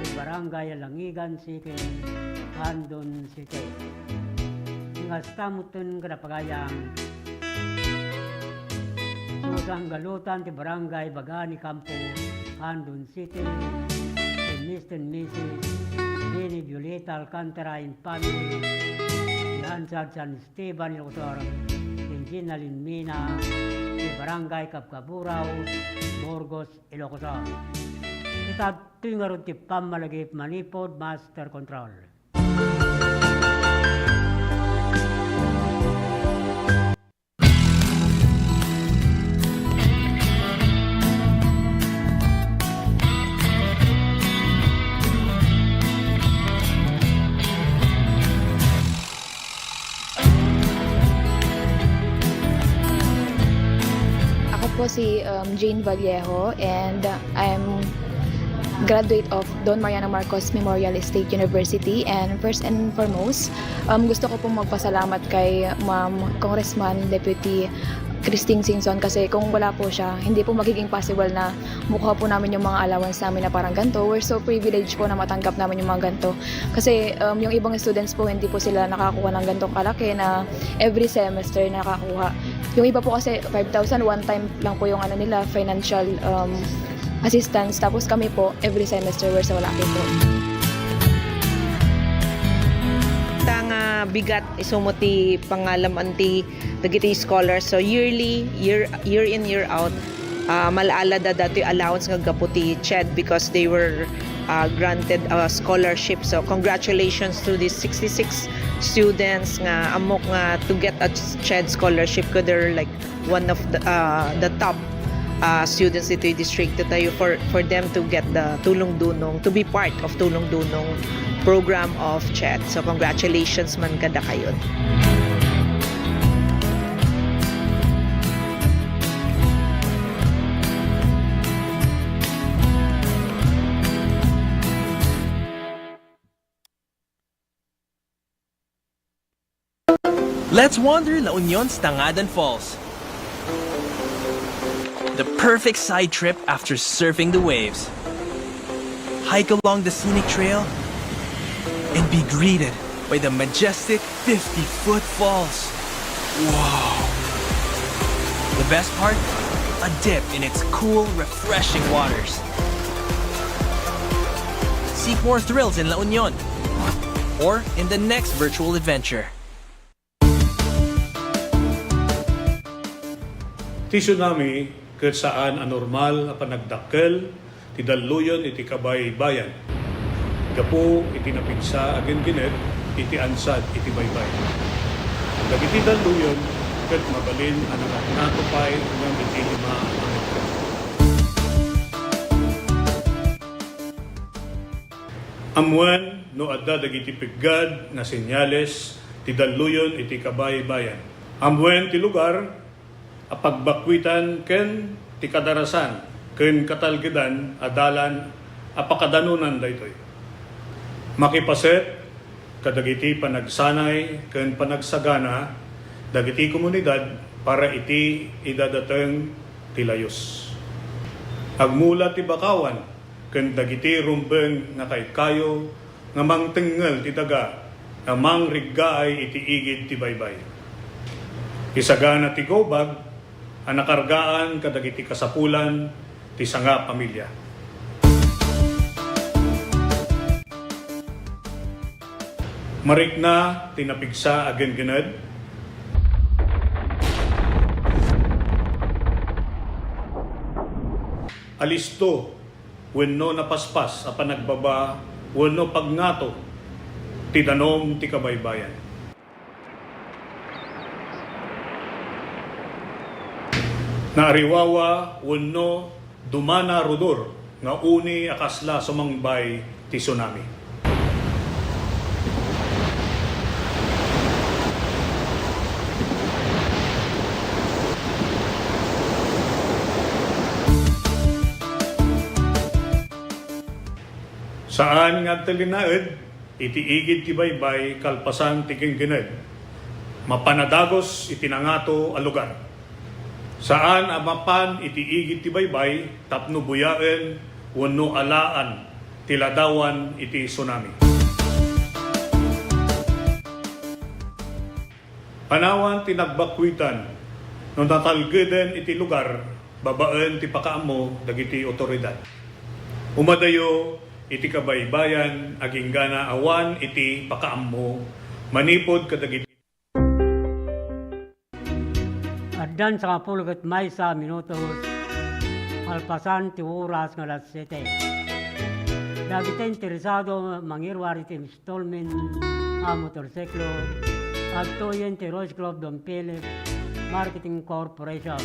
sa Barangay Langigan City, Candon City. Ngastamutin Karapagayang, Susang Galutan, sa Barangay Bagani Campo, Candon City, sa Mr. and Mrs. Benny Violeta Alcantara and Family, Hansard San Esteban Ilocotaran, Gina Linmina, di Barangay Kapkaburaw, Burgos, Ilocos. Kita tingarod ti pamalagip Manipod Master Control. Po si Jane Vallejo and I'm graduate of Don Mariano Marcos Memorial State University, and first and foremost gusto ko pong magpasalamat kay Ma'am Congressman Deputy Christine Singson, kasi kung wala po siya hindi po magiging possible na makuha po namin yung mga allowance namin na parang ganito. We're so privileged po na matanggap namin yung mga ganito, kasi yung ibang students po hindi po sila nakakuha ng ganitong kalaki na every semester nakakuha. Yung iba po kasi 5,000 one time lang po yung nila financial assistance, tapos kami po every semester we're so lucky po. Tanga bigat isumuti pangalam anti dagiti scholars, so yearly year in year out malaala da dati allowance nga gaputi CHED because they were granted a scholarship. So congratulations to these 66 students nga amok nga to get a CHED scholarship, because they're like one of the top students dito yung district tayo for them to get the Tulong Dunong, to be part of Tulong Dunong program of CHED. So congratulations man kada kayo. Let's wander La Union's Tangadan Falls. The perfect side trip after surfing the waves. Hike along the scenic trail and be greeted by the majestic 50-foot falls. Wow! The best part? A dip in its cool, refreshing waters. Seek more thrills in La Union or in the next virtual adventure. Ti tsunami ket saan anormal a panagdakkel ti daluyon iti kabay bayan. Gapo iti napigsa agen ginet iti ansad iti baybay. Dagiti daluyon ket mabalin ang natupay ng iti lima ang Amuan no adda dagiti piggad na senyales ti daluyon iti kabay bayan. Amuan ti lugar a pagbakwitan ken ti kadarasan ken katalgedan adalan a pakadanunan daytoy. Makipaset kadagiti panagsanay ken panagsagana dagiti komunidad para iti idadateng ti layos. Agmula ti bakawan ken dagiti rumbeng nga kaykayo nga mangtengel ti daga nga mangriggaay iti igid ti baybay. Isagana ti gobag ang nakargaan kadagiti kasapulan ti sanga pamilya. Marikna tinapigsa agen gened. Alisto wenno napaspas a panagbaba wenno pagngato ti danom ti kabaybayan. Naariwawa wenno dumana rudor nga uni akasla sumangbay ti tsunami. Saan nga talinaed iti igid ti baybay kalpasan ti genggened mapanadagos iti nangato a lugar. Saan amapan iti igid ti baybay tapno buyaen wenno alaan ti ladawan iti tsunami. Panawan ti nagbakwitan no natalgeden iti lugar babaen ti pakaammo dagiti otoridad. Umadayo iti kabaybayan aging gana awan iti pakaammo manipod kadagiti Addan sa kapulgat may sa minutos, alpasan ti oras nga alas 7. Dagiti interesado mangirwari ti installment a motorsiklo, agtoyen ti Rose Club Don Philip Marketing Corporation.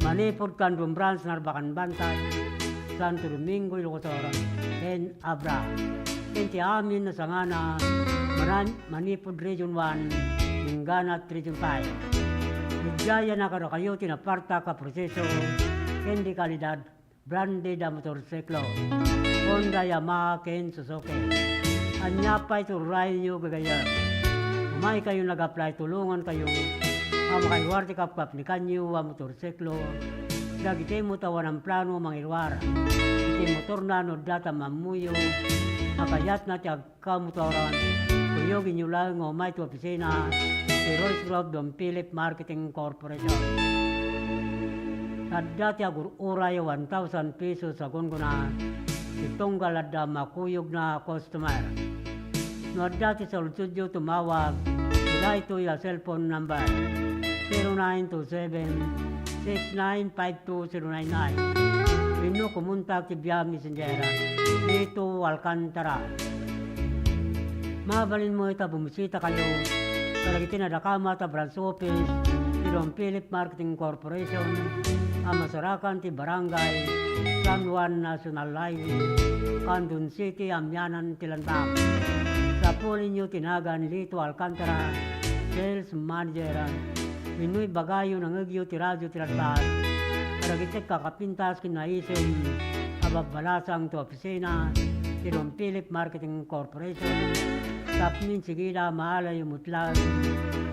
Manipod kan Branch Narbacan Bantay, Santo Domingo, Ilocos, and Abra. Ti amin na sangana Manipod Region 1, Minganat Region 5. Bigaya na karo kayo tinaparta ka proseso, hindi kalidad, branded na motorsiklo, Honda, Yamaha, Ken, Suzuki. Anya pa iturayin nyo gagaya. Umay kayo nag-apply, tulungan kayo, makaiwarte kapkap ni kanyo ang motorsiklo, dagiti mo tawan ng plano mangirwara. Iti motor na no data mamuyo, akayat na tiyag kamotoran, kuyogin nyo lang umay to opisina, si Rose Club Don Philip Marketing Corporation. Dati agur uray 1,000 pesos sa gunguna itong galada makuyog na customer. No dati sa studio tumawag sila ito yung cellphone number 0927-6952-099. Pino kumuntak ti Via Messenger dito Alcantara. Mabalin mo ita bumisita kayo Karagiti na dakama ta branch office, Don Philip Marketing Corporation, ang masarakan ti Barangay San Juan National Highway, Candon City, Amyanan, Tilandam. Sa po ninyo tinagan Lito Alcantara, Sales Manager, Minoy Bagayo ng Agyo Tiradyo Tiradbad, Karagitek kakapintas kinaisin, ababalasang to opisina, ti Don Philip Marketing Corporation, tapnin sigila mahala yung mutlag,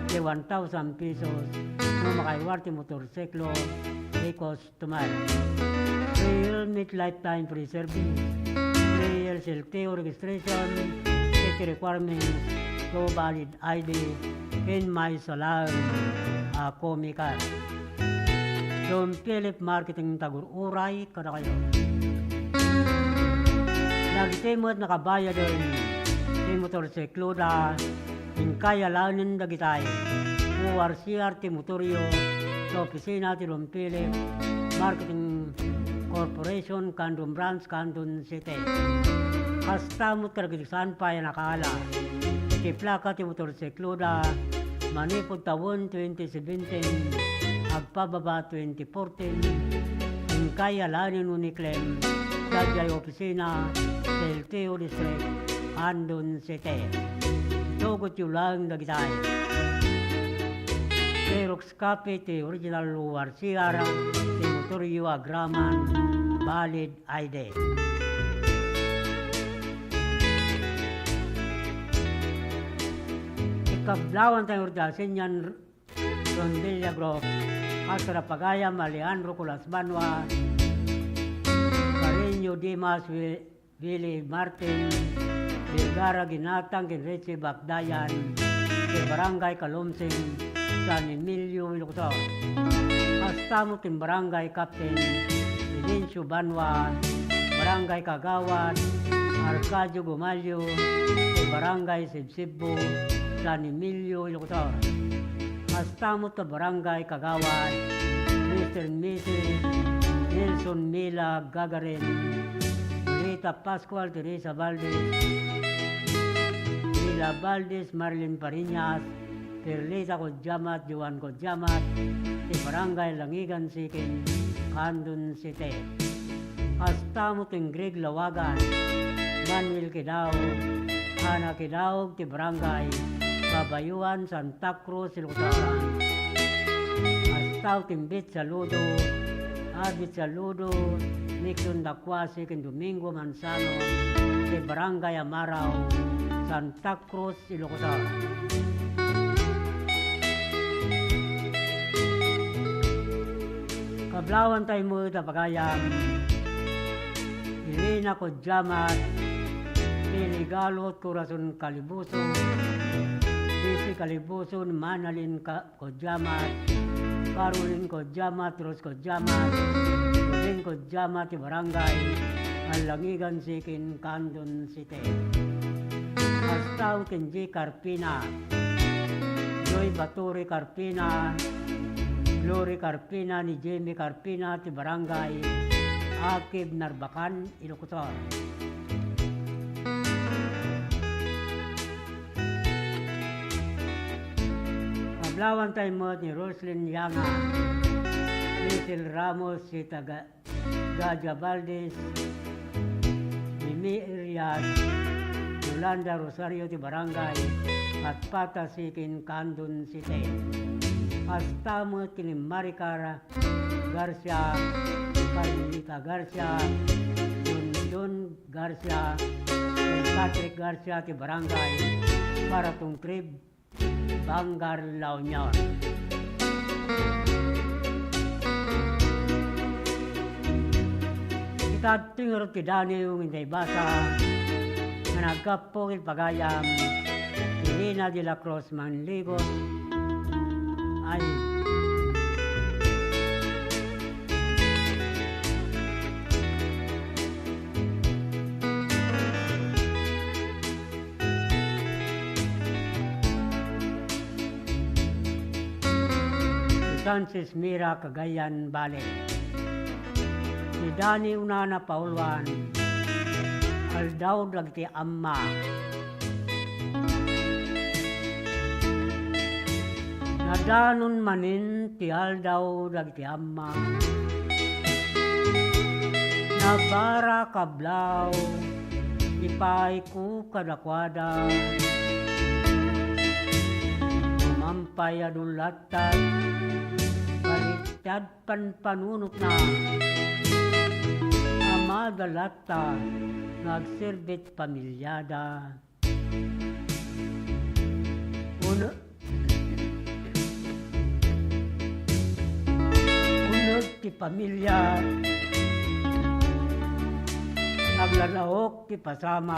ti 1,000 pesos, no makaiwarte motorsiklo, Ecos Tumal. Real Meet Lifetime Free Service, Real LTO Registration, Safety Requirements, So Valid ID, in my salang komikan. Don Philip Marketing Tagur-Uray, kada kayo. Nagtimot nakabaya doon, si motorsiklo da, yung kaya launin dagitay, URCR ti motoryo, sa opisina ti Don Philip Marketing Corporation, Candon Branch, Candon City. Hasta mo karagitisan pa yan nakala, ikiplaka ti motorsiklo da, manipod tawon 2017, agpababa 2014, yung kaya launin uniklem, sa opisina sa LTO District, Candon City. Tugot yung lang dagitay. Xerox copy ti original URCR, ti motoryo agraman, valid ID. Ikablawan tayo ordasin yan Rondilla Group, Asra Pagayam, Alejandro Colas Banwa, Carreño Dimas, Willie Martin, Vergara Ginatang, Enrique Bakdayan, ke Barangay Kalumsing, San Emilio Ilocos. Hasta mo tin Barangay Captain Edencio Banwa, Barangay Kagawad, Arcadio Gumalyo, ke Barangay Sibsibo, San Emilio Ilocos. Hasta mo ta Barangay Kagawad, Mr. and Mrs. Nelson Mila Gagarin, Rita Pascual, Teresa Valdez, Mila Valdez, Marilyn Pariñas, Perlita Kodjamat, Juan Kodjamat, ti Barangay Langigan Sikin, Candon City. Hasta mo ting Greg Lawagan, Manuel Kidao, Ana Kidao, ti Barangay Babayuan, Santa Cruz, Ilocos. Hasta timbit saludo, Abit Saludo, Nixon Dakwasi, Domingo Manzano, de Barangay Amaraw, Santa Cruz, Ilocos. Kablawan tayo mo na pagayam, Irina Kodjamat, Piligalot, Corazon Calibuso, Sisi Calibuso, Manalin Kodjamat, Caroline Kodjamat, Ros Kodjamat, Rodin Kodjamat, Barangay Alangigan Sikin, Candon City. Astaw Kenji Carpina, Joy Baturi Carpina, Glory Carpina ni Jamie Carpina, ti Barangay Akib Narbacan, Ilocos. Kablawan tayo mo ni Roslyn Yanga, Lizel Ramos, si Gaja Valdez, Mimi Iriad, Yolanda Rosario, ti Barangay at Pata Sikin, Candon City. Hasta mo kini Maricara Garcia, Carlita Garcia, Don Garcia, Patrick Garcia, ti Barangay Paratong Trib, Bangar, La Union. Ikatingor ti Dani yung hindi basa na nagkapong pagayam Irina de la Cruz Manligot ay Francis Mira, Cagayan, Bale. Si Dani Unana Pauluan, Aldaw Lagti Amma. Adanon manin ti aldaw dagiti amma. Nabara kablaw, ipay ko kadakwada. Mampay adulatan, baliktad panpanunot na. Amadalata, nagsirbit pamilyada. Unod ti pamilya, naglalaok ti pasama.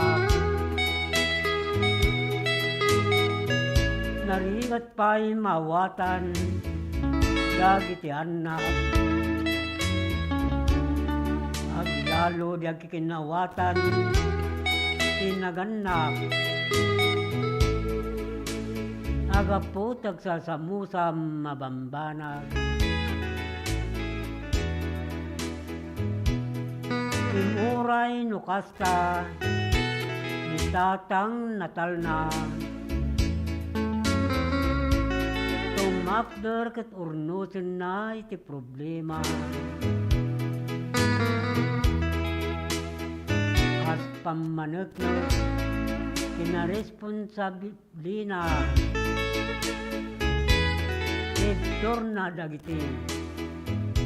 Narigat pa'y mawatan, dagiti anak. Aglalo di kikinawatan, tinaganak. Agaputag sa samusam mabambanag. Timuray nukasta, ni tatang natal na. Tumakder kat urnusin na iti problema. As pamanagnog, kinaresponsabilina. Edtor na dagiti,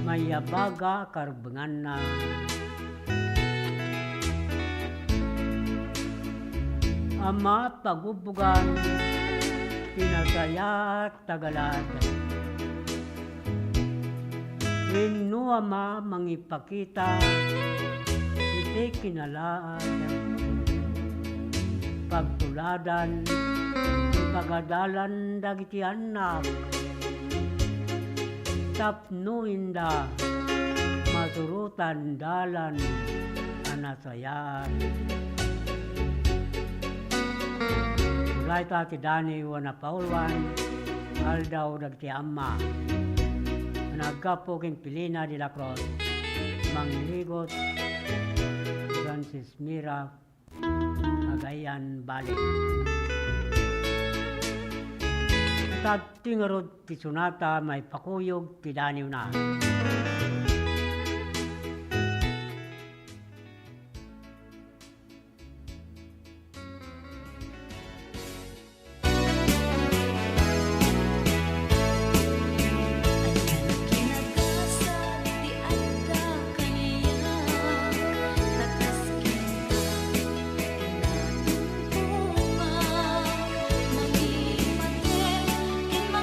mayabaga karbengan na. Ama pagubugan, pinasaya tagalad. Wenno ama mangipakita, iti kinalaan. Pagtuladan, pagadalan dagiti anak. Tapno inda, masurutan dalan, anasayaan. Ulay ta ti Dani wana paulwan, aldaw dagti amma. Nagkapo king Pilina de la Cruz, mangligot, Francis Mira, Cagayan Valley. Tatingarod ti Sunata may pakuyog ti Daniw na.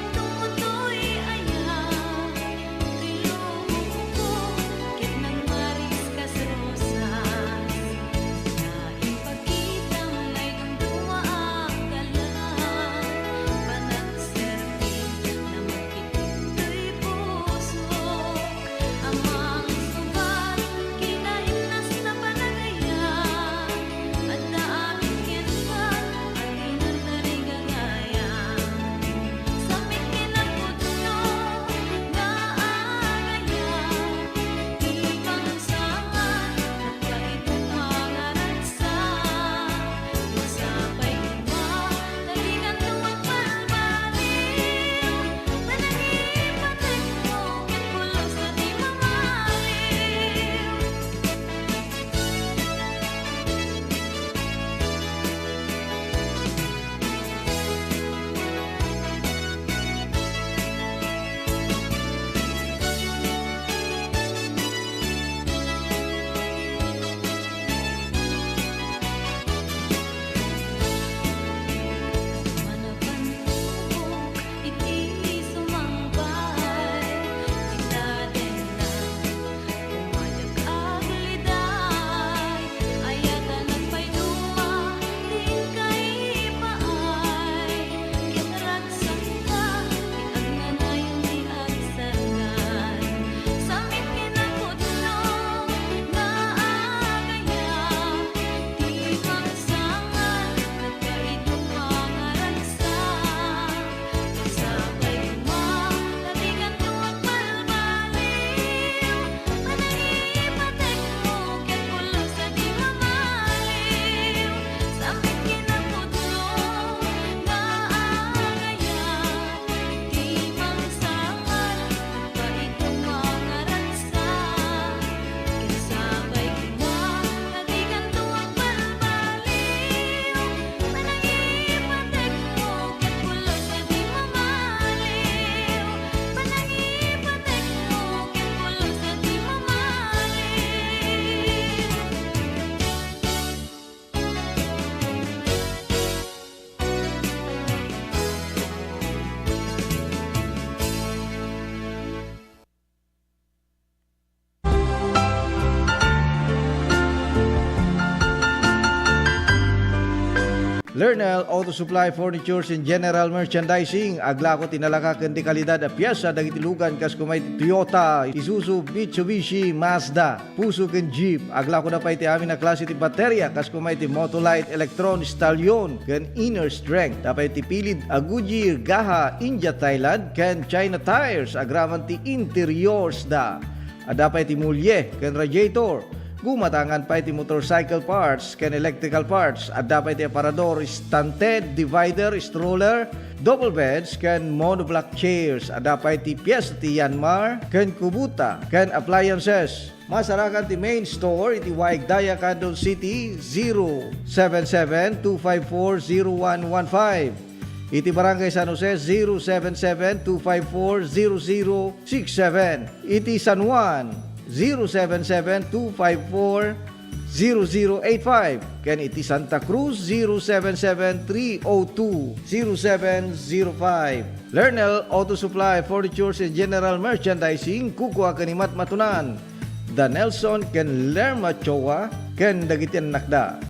Tutoy aya, Lernel Auto Supply Furnitures and General Merchandising. Agla ko tinalaka ken di kalidad a piyesa dagiti lugan kas kumay Toyota, Isuzu, Mitsubishi, Mazda, Puso ken Jeep. Agla ko na pa iti amin na klase ti baterya kas kumay ti Motolite, Electron, Stallion ken Inner Strength. Tapay ti pilid a Goodyear, Gaha, India, Thailand ken China Tires. Agraman ti interiors da. Adapay ti mulye ken radiator. Gumatangan pa iti motorcycle parts ken electrical parts. Adda pa iti aparador, stunted, divider, stroller, double beds ken monoblock chairs. Adda pa iti piyes ti Yanmar ken Kubota ken appliances. Masarakan ti main store iti Waigdaya, Quezon City 077-254-0115. Iti Barangay San Jose 077-254-0067. Iti San Juan 077-254-0085. Ken iti Santa Cruz 077-302-0705. Lernel Auto Supply Furnitures and General Merchandising. Kukuha kanimat matunan Da Nelson ken Lerma Chowa ken dagitian nakda.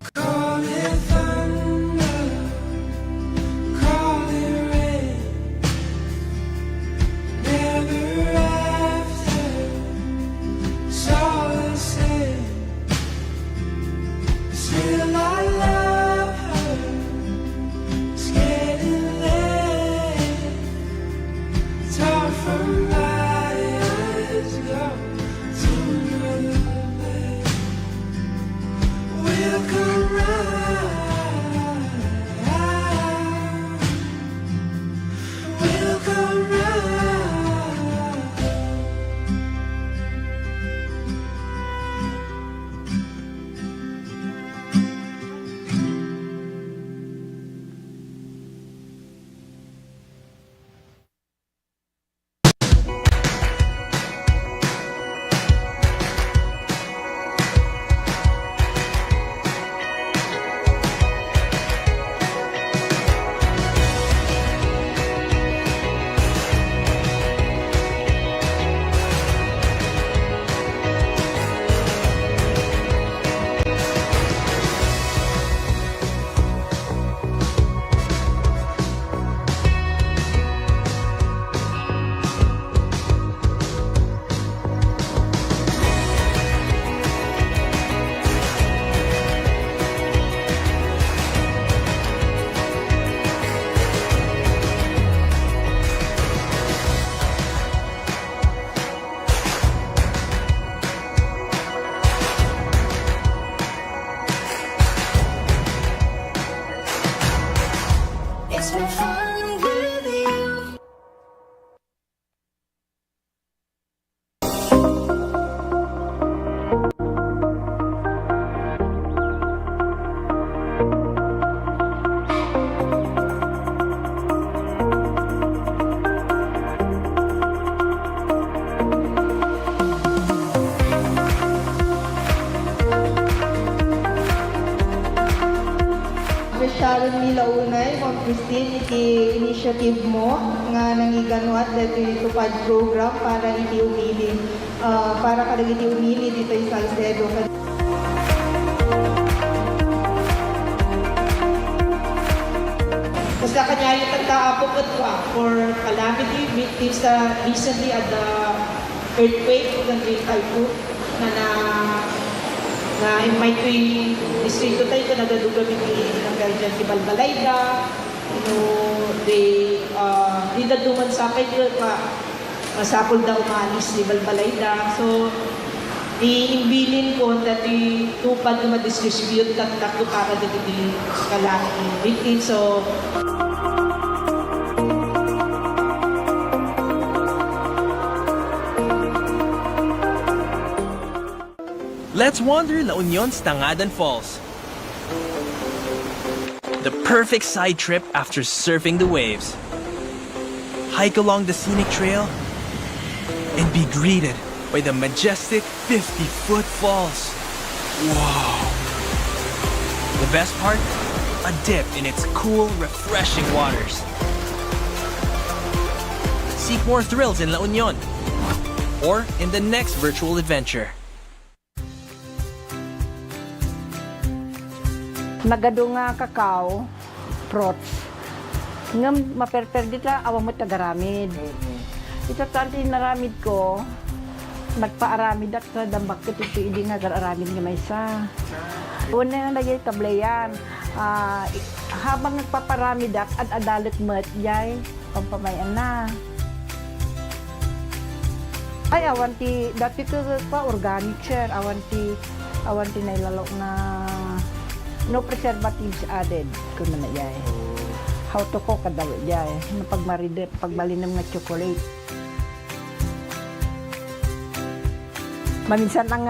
Sharon nila unay, Ma'am Christine, iti initiative mo nga nangiganuat dito itupad program para iti umili, para kadag iti umili dito sa Salcedo. Basta kanya yung tagkaapok at for calamity victims recently at the earthquake ng typhoon na in my three distrito tayo ko nagaduga ng Garjan si Balbalayda, di daduman sa akin pa masapol daw umalis ni Balbalayda. So, iimbilin ko na tupad na ma-distribute lang na para dito di kalaki victims. So, Let's wander La Union's Tangadan Falls. The perfect side trip after surfing the waves. Hike along the scenic trail and be greeted by the majestic 50-foot falls. Wow! The best part? A dip in its cool, refreshing waters. Seek more thrills in La Union or in the next virtual adventure. Nagado nga kakao, fruits. Ngam maperperdit la awang mo tagaramid. Ito tanti naramid ko, magpaaramid at sa dambak ko ito hindi nga aramid nga may isa. Una nga lagay tablayan. Habang nagpaparamid at adalit mo at yay, pampamayan na. Ay, awanti, dati ko pa organic sir, awanti na ilalo na no preservatives added ko na yay. How to cook ka daw yay, pagmaride, pagbalinam ng chocolate. Maminsan lang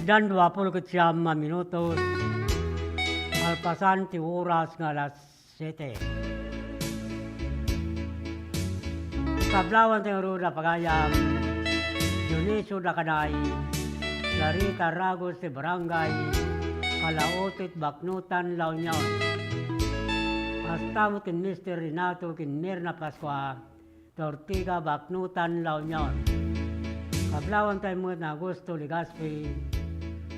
Dan 20 minutos. Alpasan ti oras nga alas 7. Kablawan tayo roon na pagayam. Dionisio na kanay. Larita Ragos ti Barangay. Kalaotit Baknutan, La Union. Hasta mo kin Mr. Renato kin Mirna Pascua. Tortiga Baknutan, La Union. Kablawan tayo mo na Augusto Ligaspi.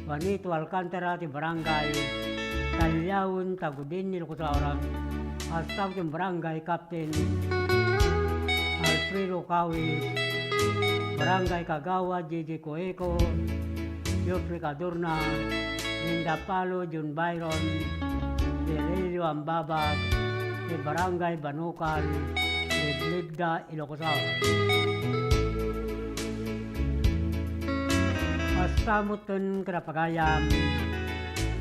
Juanito Alcantara ti Barangay. Talyawon Tagudin ni Lukusaurang. Hasta mo kin Barangay Captain Alfredo Kawis. Barangay Kagawa, Gigi Coeco. Jofre Cadorna. Linda Palo, John Byron. Aurelio Ambabag. Ti Barangay Banukal. Ligda, Ilocosao. Pastamutan Krapagayam,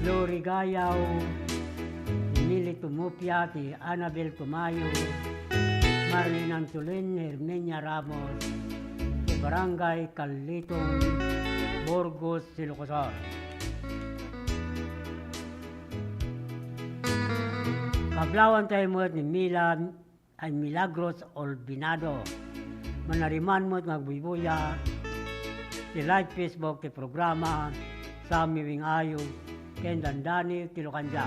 Glory Gayaw, Emily Tumupia, ti Annabel Tumayo, Marlene Antolin, Hermenia Ramos, ti Barangay Kalitong, Burgos, Ilocosao. Kablawan tayo mo ni Milan ay Milagros Olbinado. Manariman mo at magbuybuya. Ti live Facebook ti programa sa miwing ayo ken dandani ti Lokanja.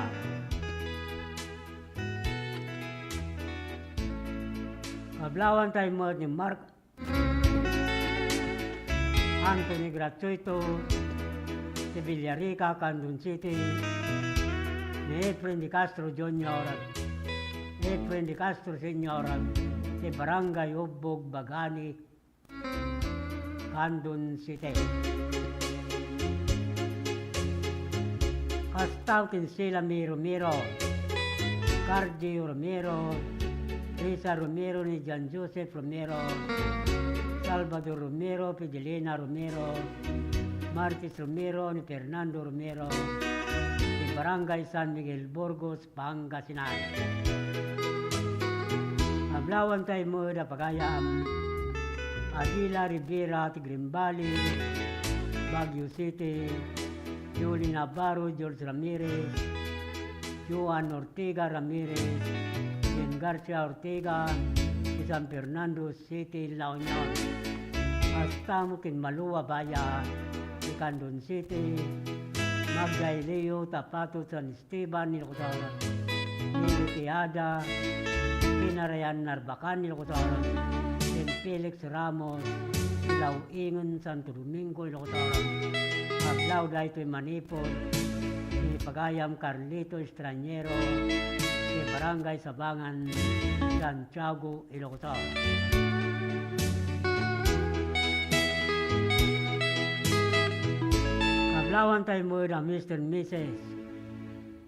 Kablawan tayo mo ni Mark Anthony Gratuito ti Villarica, Candon City, ni Efren de Castro Jr. Efren de Castro Sr. ti Barangay Ubbog, Bagani, Candon City. Kastautin sila mi Romero, Cardi Romero, Risa Romero ni John Joseph Romero, Salvador Romero, Fidelina Romero, Martis Romero ni Fernando Romero, di Barangay San Miguel Burgos, Pangasinan. Ablawan tayo mo na pagayam, Adila Rivera, Green Valley, Baguio City, Julie Navarro, George Ramirez, Juan Ortega Ramirez, Jen Garcia Ortega, San Fernando City, La Union. Hasta mo kin Malua Baya, Candon City, Magday Leo, Tapato, San Esteban, Ilocosauran, Nili Tiada, Pinarayan Narbacan, Ilocosauran, St. Felix Ramos, Ilaw Ingon, Santo Domingo, Ilocosauran, Maglaw Daito Manipod, si Pagayam Carlito Estranyero, si Barangay Sabangan, Santiago, Ilocosauran. Kablawan tayo mo na Mr. and Mrs.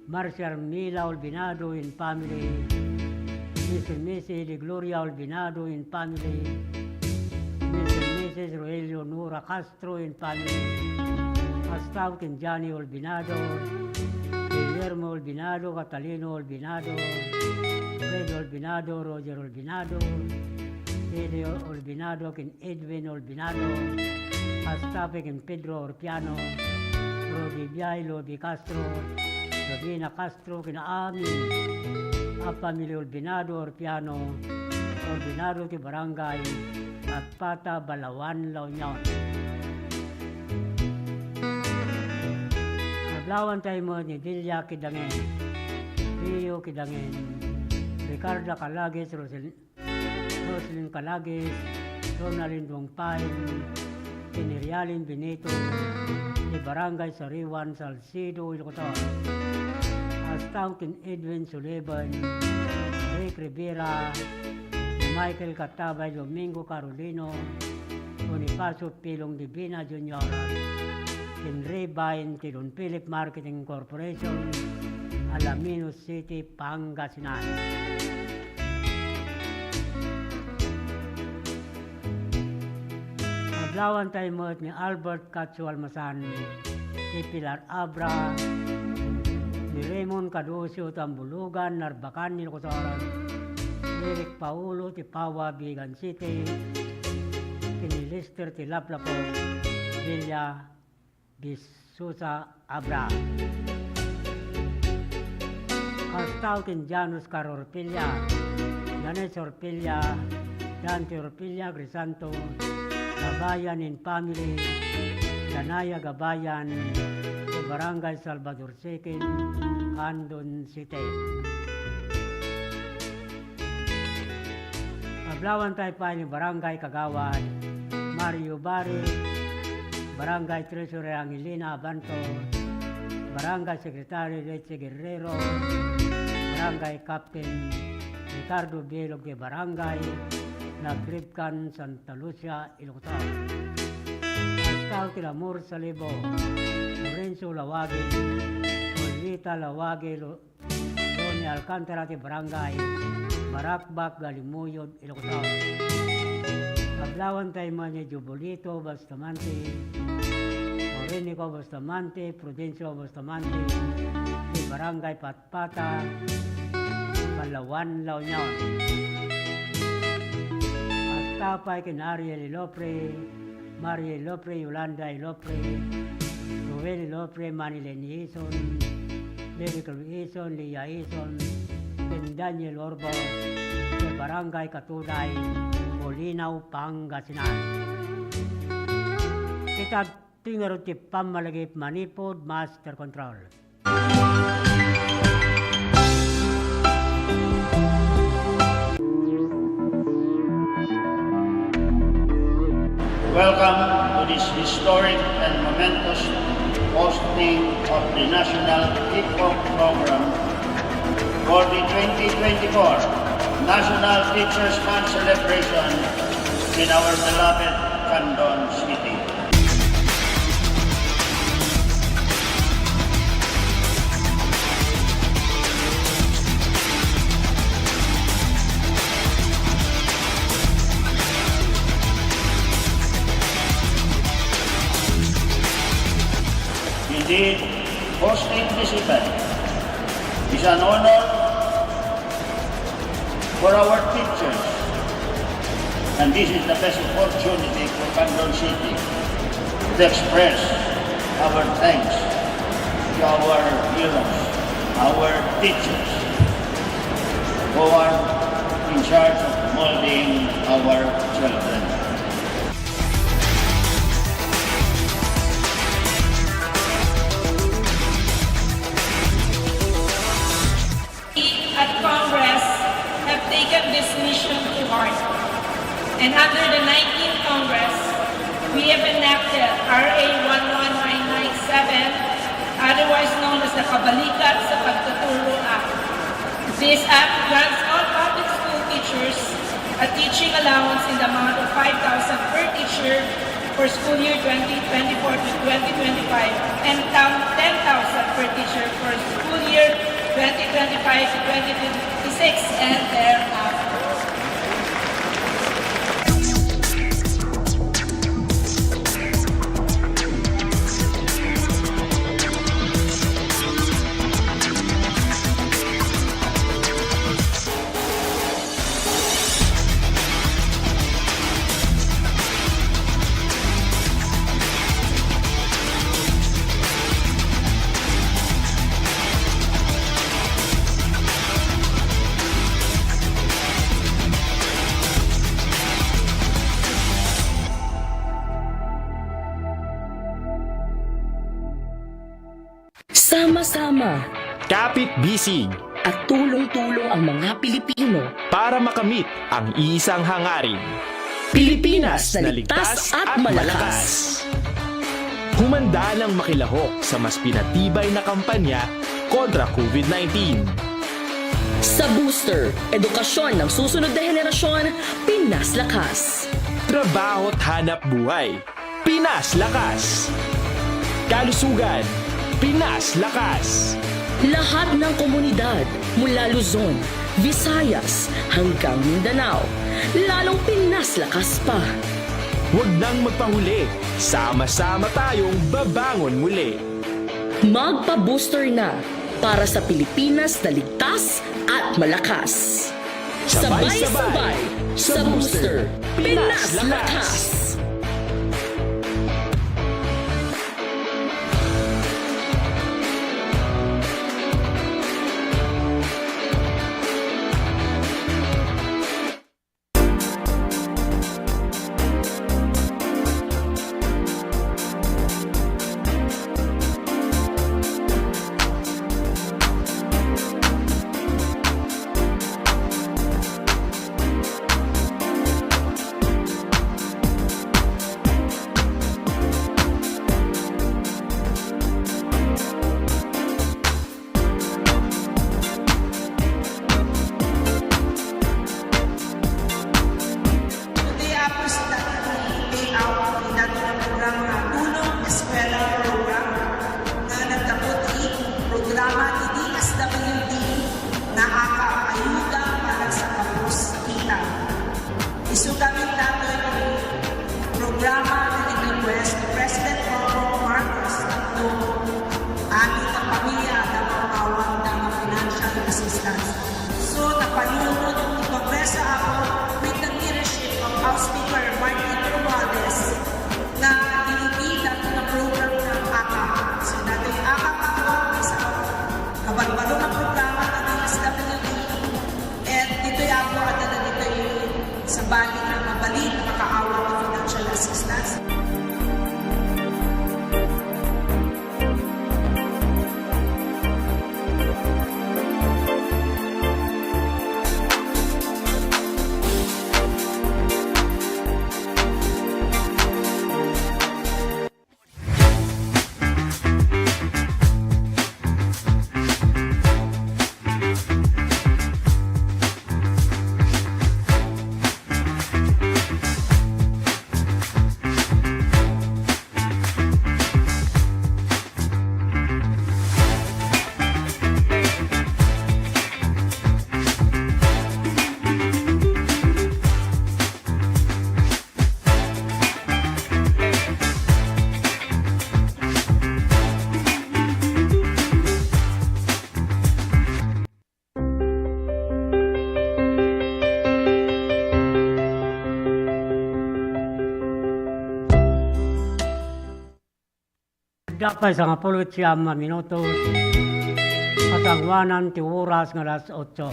Marcia Mila Olbinado in family, Mr. and Mrs. De Gloria Olbinado in family, Mr. and Mrs. Roelio Nora Castro in family, Astaw kin Johnny Olbinado, Guillermo Olbinado, Catalino Olbinado, Pedro Olbinado, Roger Olbinado, Eddie Olbinado kin Edwin Olbinado, Astape kin Pedro Orpiano, Rodi Biay, Lodi Castro, Rodina Castro kin Amin, Pamilya Olbinado Orpiano, Olbinado ki Barangay at Pata, Balawan, La Union. Adlawan tayo mo ni Delia Kidangen, Rio Kidangen, Ricardo Calagis, Roselyn Calagis, Ronaldin Dongpay, Pinirialin Benito, ni Barangay Sariwan, Salcido, Ilocotor, Astaukin Edwin Suleban, Rick Rivera, Michael Catabay, Domingo Carolino, Bonifacio Pilong Divina Jr., Henry Bain, Tilon Philip Marketing Corporation, Alaminos City, Pangasinan. Adlawan tayo mo ni Albert Katsu Almasan, ni Pilar Abra, ni Raymond Cadusio Tambulugan, Narbacan, Nilocotoran, Eric Paulo, Tipawa, Bigan City, ni Lister Tilaplapo, Villa Bisusa Abra. Astaukin Janus Carorpilla, Janes Orpilla, Dante Orpilla, Crisanto, Gabayan in Family, Danaya Gabayan, sa Barangay Salvador Sekin, Andon City. Pablawan tayo pa ni Barangay Kagawad, Mario Bari, Barangay Treasurer Angelina Abanto, Barangay Secretary Leche Guerrero, Barangay Captain Ricardo Bielog de Barangay, Nagribkan, Santa Lucia, Ilocotor. Pascal Tilamur Salibo, Lorenzo Lawagi, Juanita Lawagi, Roni Alcantara de Barangay, Barakbak, Galimuyod, Ilocotor. Pablawan tayo man ni Jubolito, Bastamante, Orinico Bastamante, Prudencio Bastamante, di Barangay Patpata, Palawan, La Union. Astapay kin Ariel Ilopre, Maria Ilopre, Yolanda Ilopre, Ruel Ilopre, Manilen Ison, Lirical Ison, Lia Ison, kin Daniel Orbos, di Barangay Katunay, Molinaw, Pangasinan. Kita tingaro ti pamalagip Manipod Master Control. Welcome to this historic and momentous hosting of the National Hip-Hop Program for the 2024 National Teachers Month celebration in our beloved Candon City. Indeed, hosting this event is an honor for our teachers, and this is the best opportunity for Candon City to express our thanks to our heroes, our teachers, who are in charge of molding our children. At Congress have taken this mission to heart. And under the 19th Congress, we have enacted RA 11997, otherwise known as the Kabalikat sa Pagtuturo Act. This act grants all public school teachers a teaching allowance in the amount of 5,000 per teacher for school year 2024 to 2025 and 10,000 per teacher for school year 2025 to 2026 and thereafter. Sama-sama Kapit-bisig at tulong-tulong ang mga Pilipino para makamit ang iisang hangarin. Pilipinas na ligtas at malakas. Humanda ng makilahok sa mas pinatibay na kampanya kontra COVID-19. Sa booster, edukasyon ng susunod na henerasyon, Pinas Lakas. Trabaho at hanap buhay, Pinas Lakas. Kalusugan, Pinas Lakas. Lahat ng komunidad mula Luzon, Visayas hanggang Mindanao, lalong Pinas Lakas pa. Huwag nang magpahuli, sama-sama tayong babangon muli. Magpa-booster na para sa Pilipinas na ligtas at malakas. Sabay-sabay sa booster, Pinas Lakas. Today apples that pay out in that program na Tulong Eskwela Program na nagdaputi programa ni DSWD na ayuda para sa kapustitan. Isugamit nato yung programa na nag-request ni President Bongbong Marcos at amin na pamilya na mawawang ng financial assistance. So, napanunod ni Congresa ako with the leadership of House Speaker Martin Romualdez na dinibida na program ng AKA. So, natin AKA ako sa kabalbalo ng programa ng DSWD at dito ako at dito sa bagay na mabalik na makaawa ng financial assistance. Dapat sa 10 minutos katangwanan ti oras ng alas 8.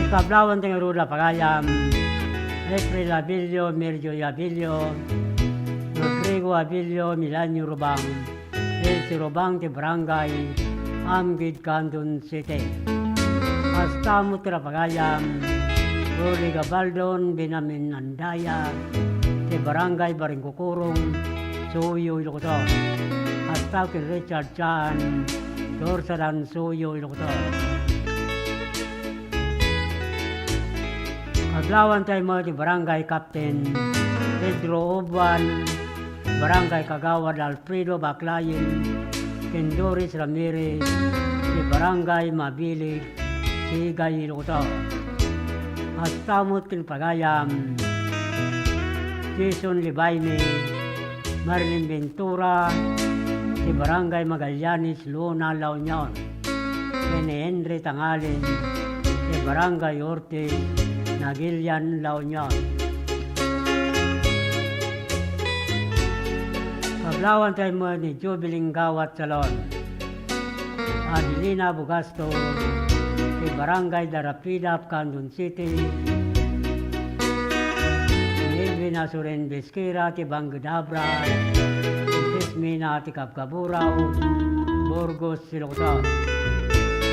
Ikablawan ting ruda pagayam April Abilio, Merjo Abilio, Rodrigo Abilio, Milanyo Rubang, Elsie Rubang ti Barangay Amgid, Candon City. Hasta mo tira pagayam Rolly Gabaldon, Binamin Andaya, ti Barangay Baringkukurong, Suyo Ilocoto. Hasta kay Richard Chan, Dorsadan Suyo Ilocoto. Aglawan tayo mo di Barangay Captain Pedro Oban, Barangay Kagawad Alfredo Baclayin, Kendoris Ramirez, di Barangay Mabilig, Sigay Ilocoto. Hasta mo tinpagayam Jason Libayne, Marilyn Ventura, si Barangay Magallanes, Luna, La Union. Rene Henry Tangalin, si Barangay Ortiz, Nagilian, La Union. Paglawan tayo mo ni Jubiling Gawat Salon. Adelina Bugasto, si Barangay Darapida, Candon City. Edwin Asuren Besquera, ti Bangadabra, Mina ti Kapkaburaw, Burgos, Silocosao.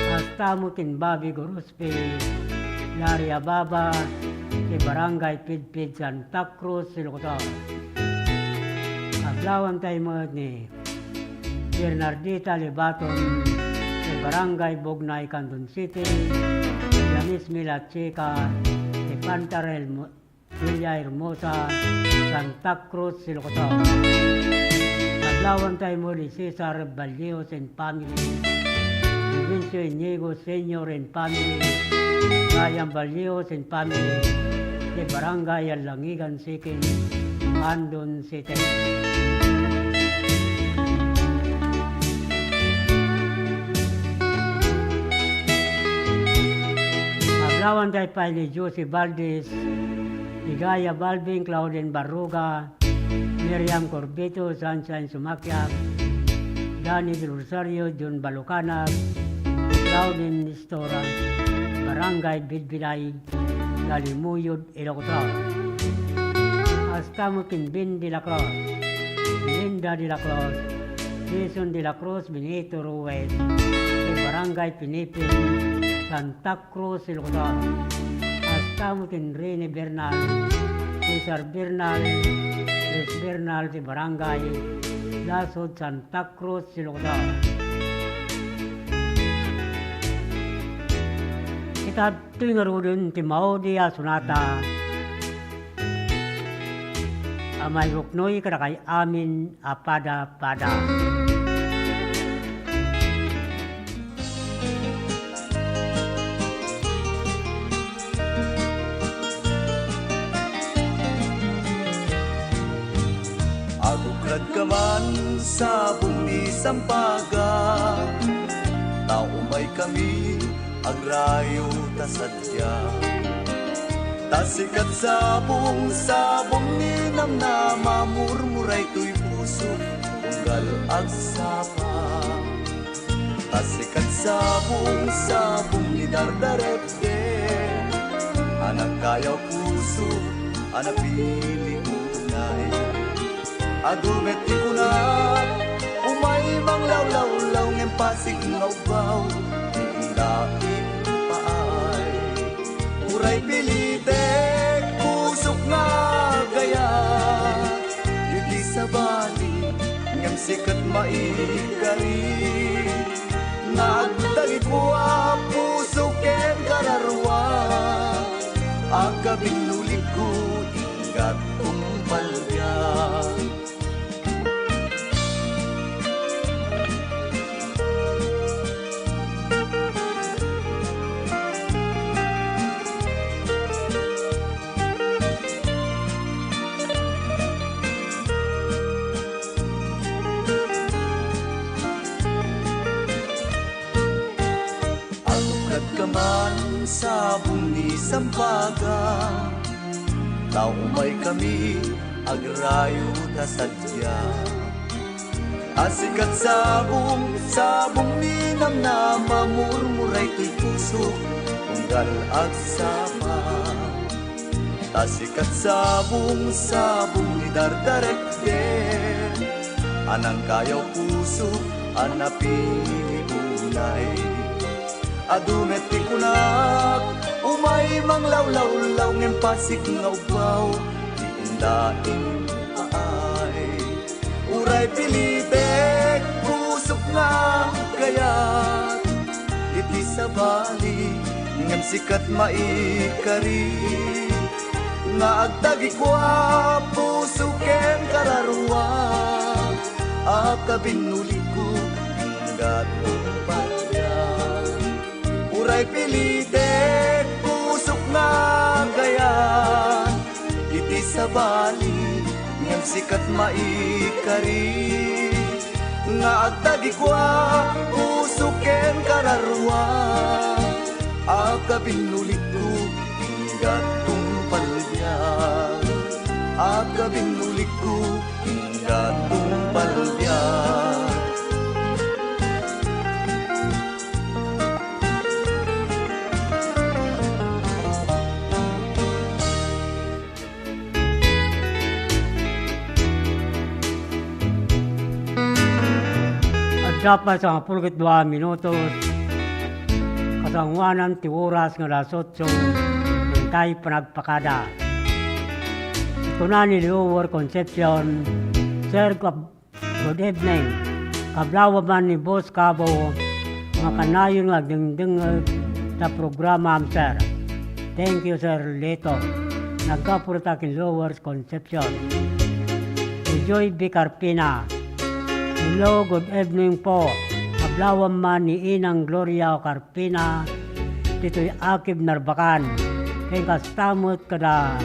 Hasta mo Babi Gorospe, Laria Baba, ti Barangay Pidpid Santa Cruz, Silocosao. Aglawan tayo mo ni Bernardita Libaton, ti Barangay Bognay, Canton City, Yanis Mila Chica, ti Pantarel Villa Hermosa, Santa Cruz, Silocosao. Aglawan tayo mo ni Cesar Baldios and family, Vincio Inigo Senior and family, Ryan Baldios and family, di Barangay Alangigan Sikin, Andon City. Aglawan tayo pa ni Josie Valdez, Ligaya Balvin, Claudine Barruga, Miriam Corbito, Sunshine Sumakyap, Danny Del Rosario, John Balucanag, Claudine Nistora, Barangay Bidbilay, Galimuyod, Ilocotao. Hasta mo Bin de la Cruz, Linda de la Cruz, Jason de la Cruz, Benito Ruiz, de Barangay Pinipin, Santa Cruz, Ilocotao. Hasta mo Rene Bernal, Cesar Bernal, Chris Bernal, de Barangay Lasod, Santa Cruz, Ilocotao. Kita tuwing arudin ti Maudi Asunata, amay ruknoy kada kay amin apada-pada. Agukrad ka man sa bumi sampaga, tao may kami agrayo ta sadya. Tasikat sabong ni na mamurmuray tuy puso unggal agsapa. Tasikat sabong ni dardarepte, anang kayaw puso anapili unay. Adumet ti kunat umay mang law-law-law ngem pasig ngawbaw daing paay. Uray pilitek pusok nga gaya, yugi sa bali ngem sikat maikari. Nagdagit mo puso ken kararwa, agabing nulig ko ingat kumpalya. Kaman sa bumi sampaga, tao may kami agrayo ta sadya. Asikat sabong ninam na mamurmuray tuy puso unggal agsama. Asikat sabong ni dardarekte, anang kayaw puso anapili unay. Adumet ti kunak umay mang law-law-law ngem pasig ngawbaw di indaing paay. Uray pilitek pusok nga gayat, iti sa bali ngem sikat maikari. Nga agdagi kwa puso ken kararwa, akabinuli ko ingat umpalya. Uray pilitek pusok nga gayat, iti sa bali ngem sikat maikari. Nga agdagi kwa puso ken kararwa, akabinulit ko ingat tumpalya. Akabinulit ko ingat tumpalya. Siapa sa 42 minutos, kasangwanan ti oras nga alas 8, yung tayo panagpakada. Ito na ni Lower Concepcion. Sir, good evening. Kablawa man ni Boss Cabo, mga kanayon nga dingding sa programa, sir. Thank you, sir, Leto. Nagkapurta kin Lower Concepcion. Si Joy B. Carpina. Hello, good evening po. Kablawa man ni Inang Gloria Carpina. Dito'y Akib Narbakan. Kay kastamot kada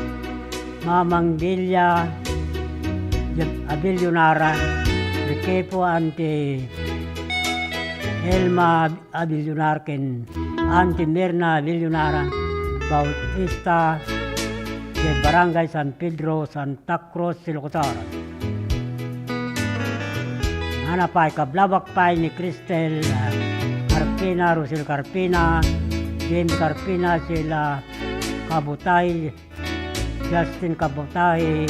Mamang Delia Abilionara, Riquepo Ante Elma Abilionarken, Ante Mirna Abilionara, Bautista de Barangay San Pedro, Santa Cruz, Silocotor. Hanapay kablabak pay ni Cristel Carpina, Rosel Carpina, James Carpina, sila Kabutay, Justin Kabutay,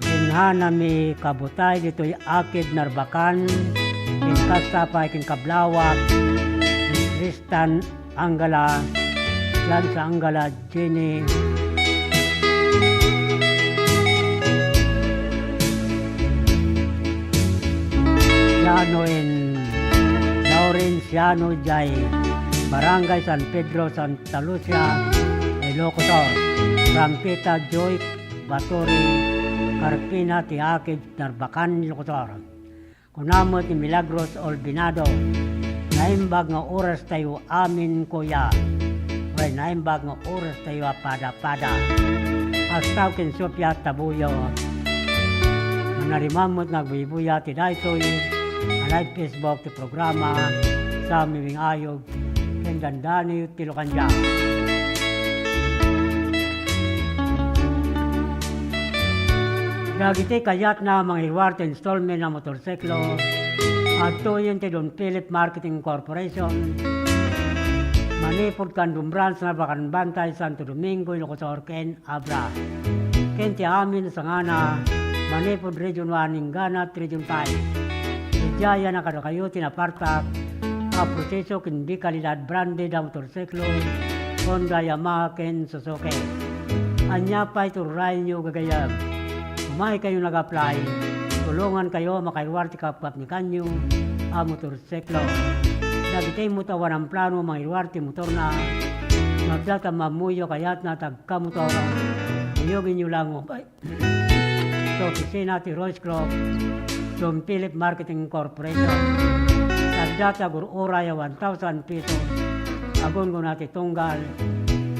Inhanami Kabutay, dito'y Akid Narbakan, Kinkastapay Kinkablawak, Tristan Anggala, yan sa Anggala, Jenny, Siano in Laurenciano Jai, Barangay San Pedro, Santa Lucia, Ilocos. Rampita Joy Batori Carpina ti Akid Narbakan, Ilocos. Kunamot ni Milagros Olbinado, naimbag nga oras tayo amin kuya. Way naimbag nga oras tayo pada-pada. Astaw kin Sofia Tabuyo, manarimamot nagbibuya ti daytoy, alay Facebook ti programa sa miming ayog, kendandani Tilokanja. Gagiti kayat na mga reward installment na motorsiklo at tuyin ti Don Philip Marketing Corporation. Manipod Kandum Branch na bakan bantay Santo Domingo, Ilocos, Ken Abra. Ken ti amin sa ngana Manipod Region 1, Inganat Region 5. Ijaya na kada kayo tinapartak a proseso kin di kalidad branded na motorsiklo Honda, Yamaha, Ken Suzuki. Anya pa ituray nyo gagayag. May kayo nag-apply, tulungan kayo makaiwar ti kapap ni kanyo a motorsiklo. Dagitay mo tawan ang plano makaiwar ti motor na magdata mamuyo kayat na tagkamotor. Uyogin nyo lang o. So, opisina ti Royce Crop, Don Philip Marketing Corporation. Tagdata gururaya 1,000 pesos. Agon ko natin tunggal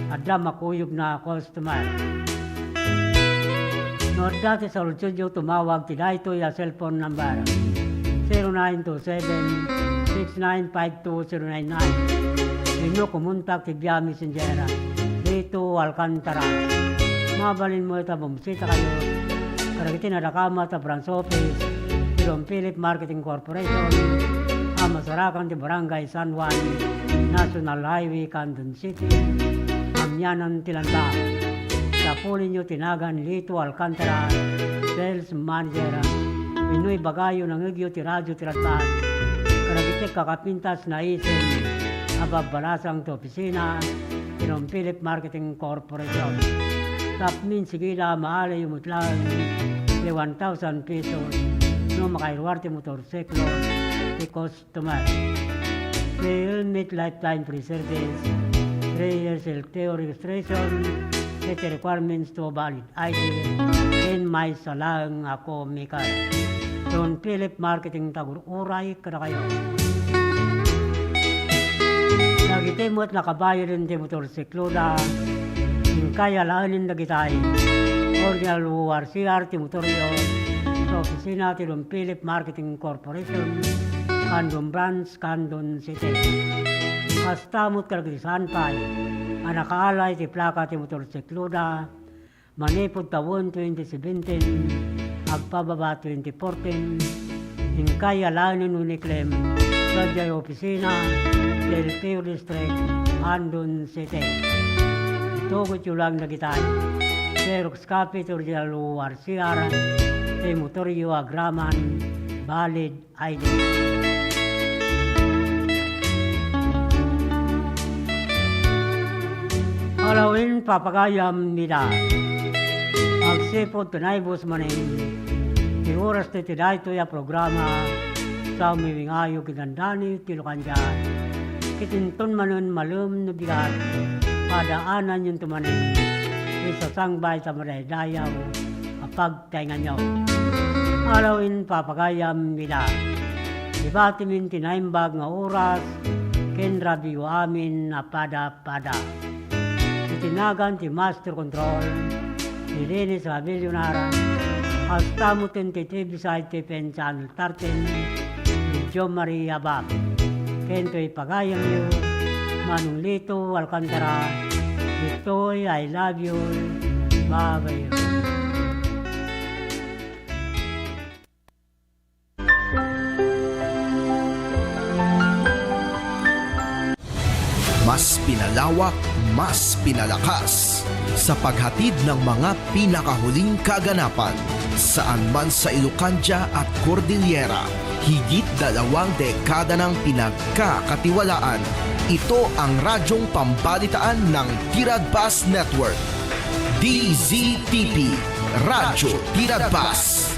at makuyog na customer. Nood dati sa Ulsudio tumawag ti dayto ya cellphone number 0927-6952-099. Inyo kumuntak ti Via Messenger dito Alcantara. Mabalin mo ito bumisita kayo. Karagiti na nakama ta branch office ti Don Philip Marketing Corporation. Masarakan ti Barangay San Juan, National Highway, Candon City, Amyanan, Tilanda. Tapulin nyo tinagan Lito Alcantara, Sales Manager, Pinoy Bagayo ng Igyo ti Radyo Tiratas, Karagitik Kakapintas na isin, Ababalasang ti Opisina, Don Philip Marketing Corporation. Tapmin sigila maalay umutlan, 1,000 pesos, no makairwar ti motorsiklo, ti customer. Helmet lifetime free service, 3 years LTO registration, set requirements to valid ID, and may salang ako Mikal. Don Philip Marketing Tagur-Uray, kada kayo. Nagitimot nakabayo rin ti motorsiklo na yung kaya lahanin na gitay. Original URCR ti motoryo sa opisina ti Don Philip Marketing Corporation, Candon Branch, Candon City. Kastamot karagdisan pa'y anakaalay ti plaka ti motorsiklo na manipod tawon 2017, agpababa 2014, hingkay alanin uniklem sa jay opisina del Pio District, Candon City. Itugot yung lang nagitay. Xerox copy to original URCR, ti motoryo agraman, valid ID. Alawin papagayam nila. Agsipod tunay bus manin. Di oras ti tiday to ya programa sa umiwingayo kinandani tilukanja. Kitinton manon malum no bigat. Padaanan yung tumanin. Isa sangbay sa maraydayaw. Apagtaingan nyo. Alawin papagayam nila. Ibatimin tinaimbag nga oras. Kenrabiyo amin na pada-pada. Itinagan ti Master Control, ni Linis Abilionara, hasta mo 23 beside TPN Channel 13, ni Jo Maria Bab. Kento'y pagayang niyo, Manong Lito Alcantara, ito'y I love you, bye-bye. Mas pinalawak, mas pinalakas sa paghatid ng mga pinakahuling kaganapan saan man sa Ilocania at Cordillera. Higit 2 dekada ng pinagkakatiwalaan. Ito ang radyong pambalitaan ng Tiradpas Network. DZTP, Radyo Tiradpas.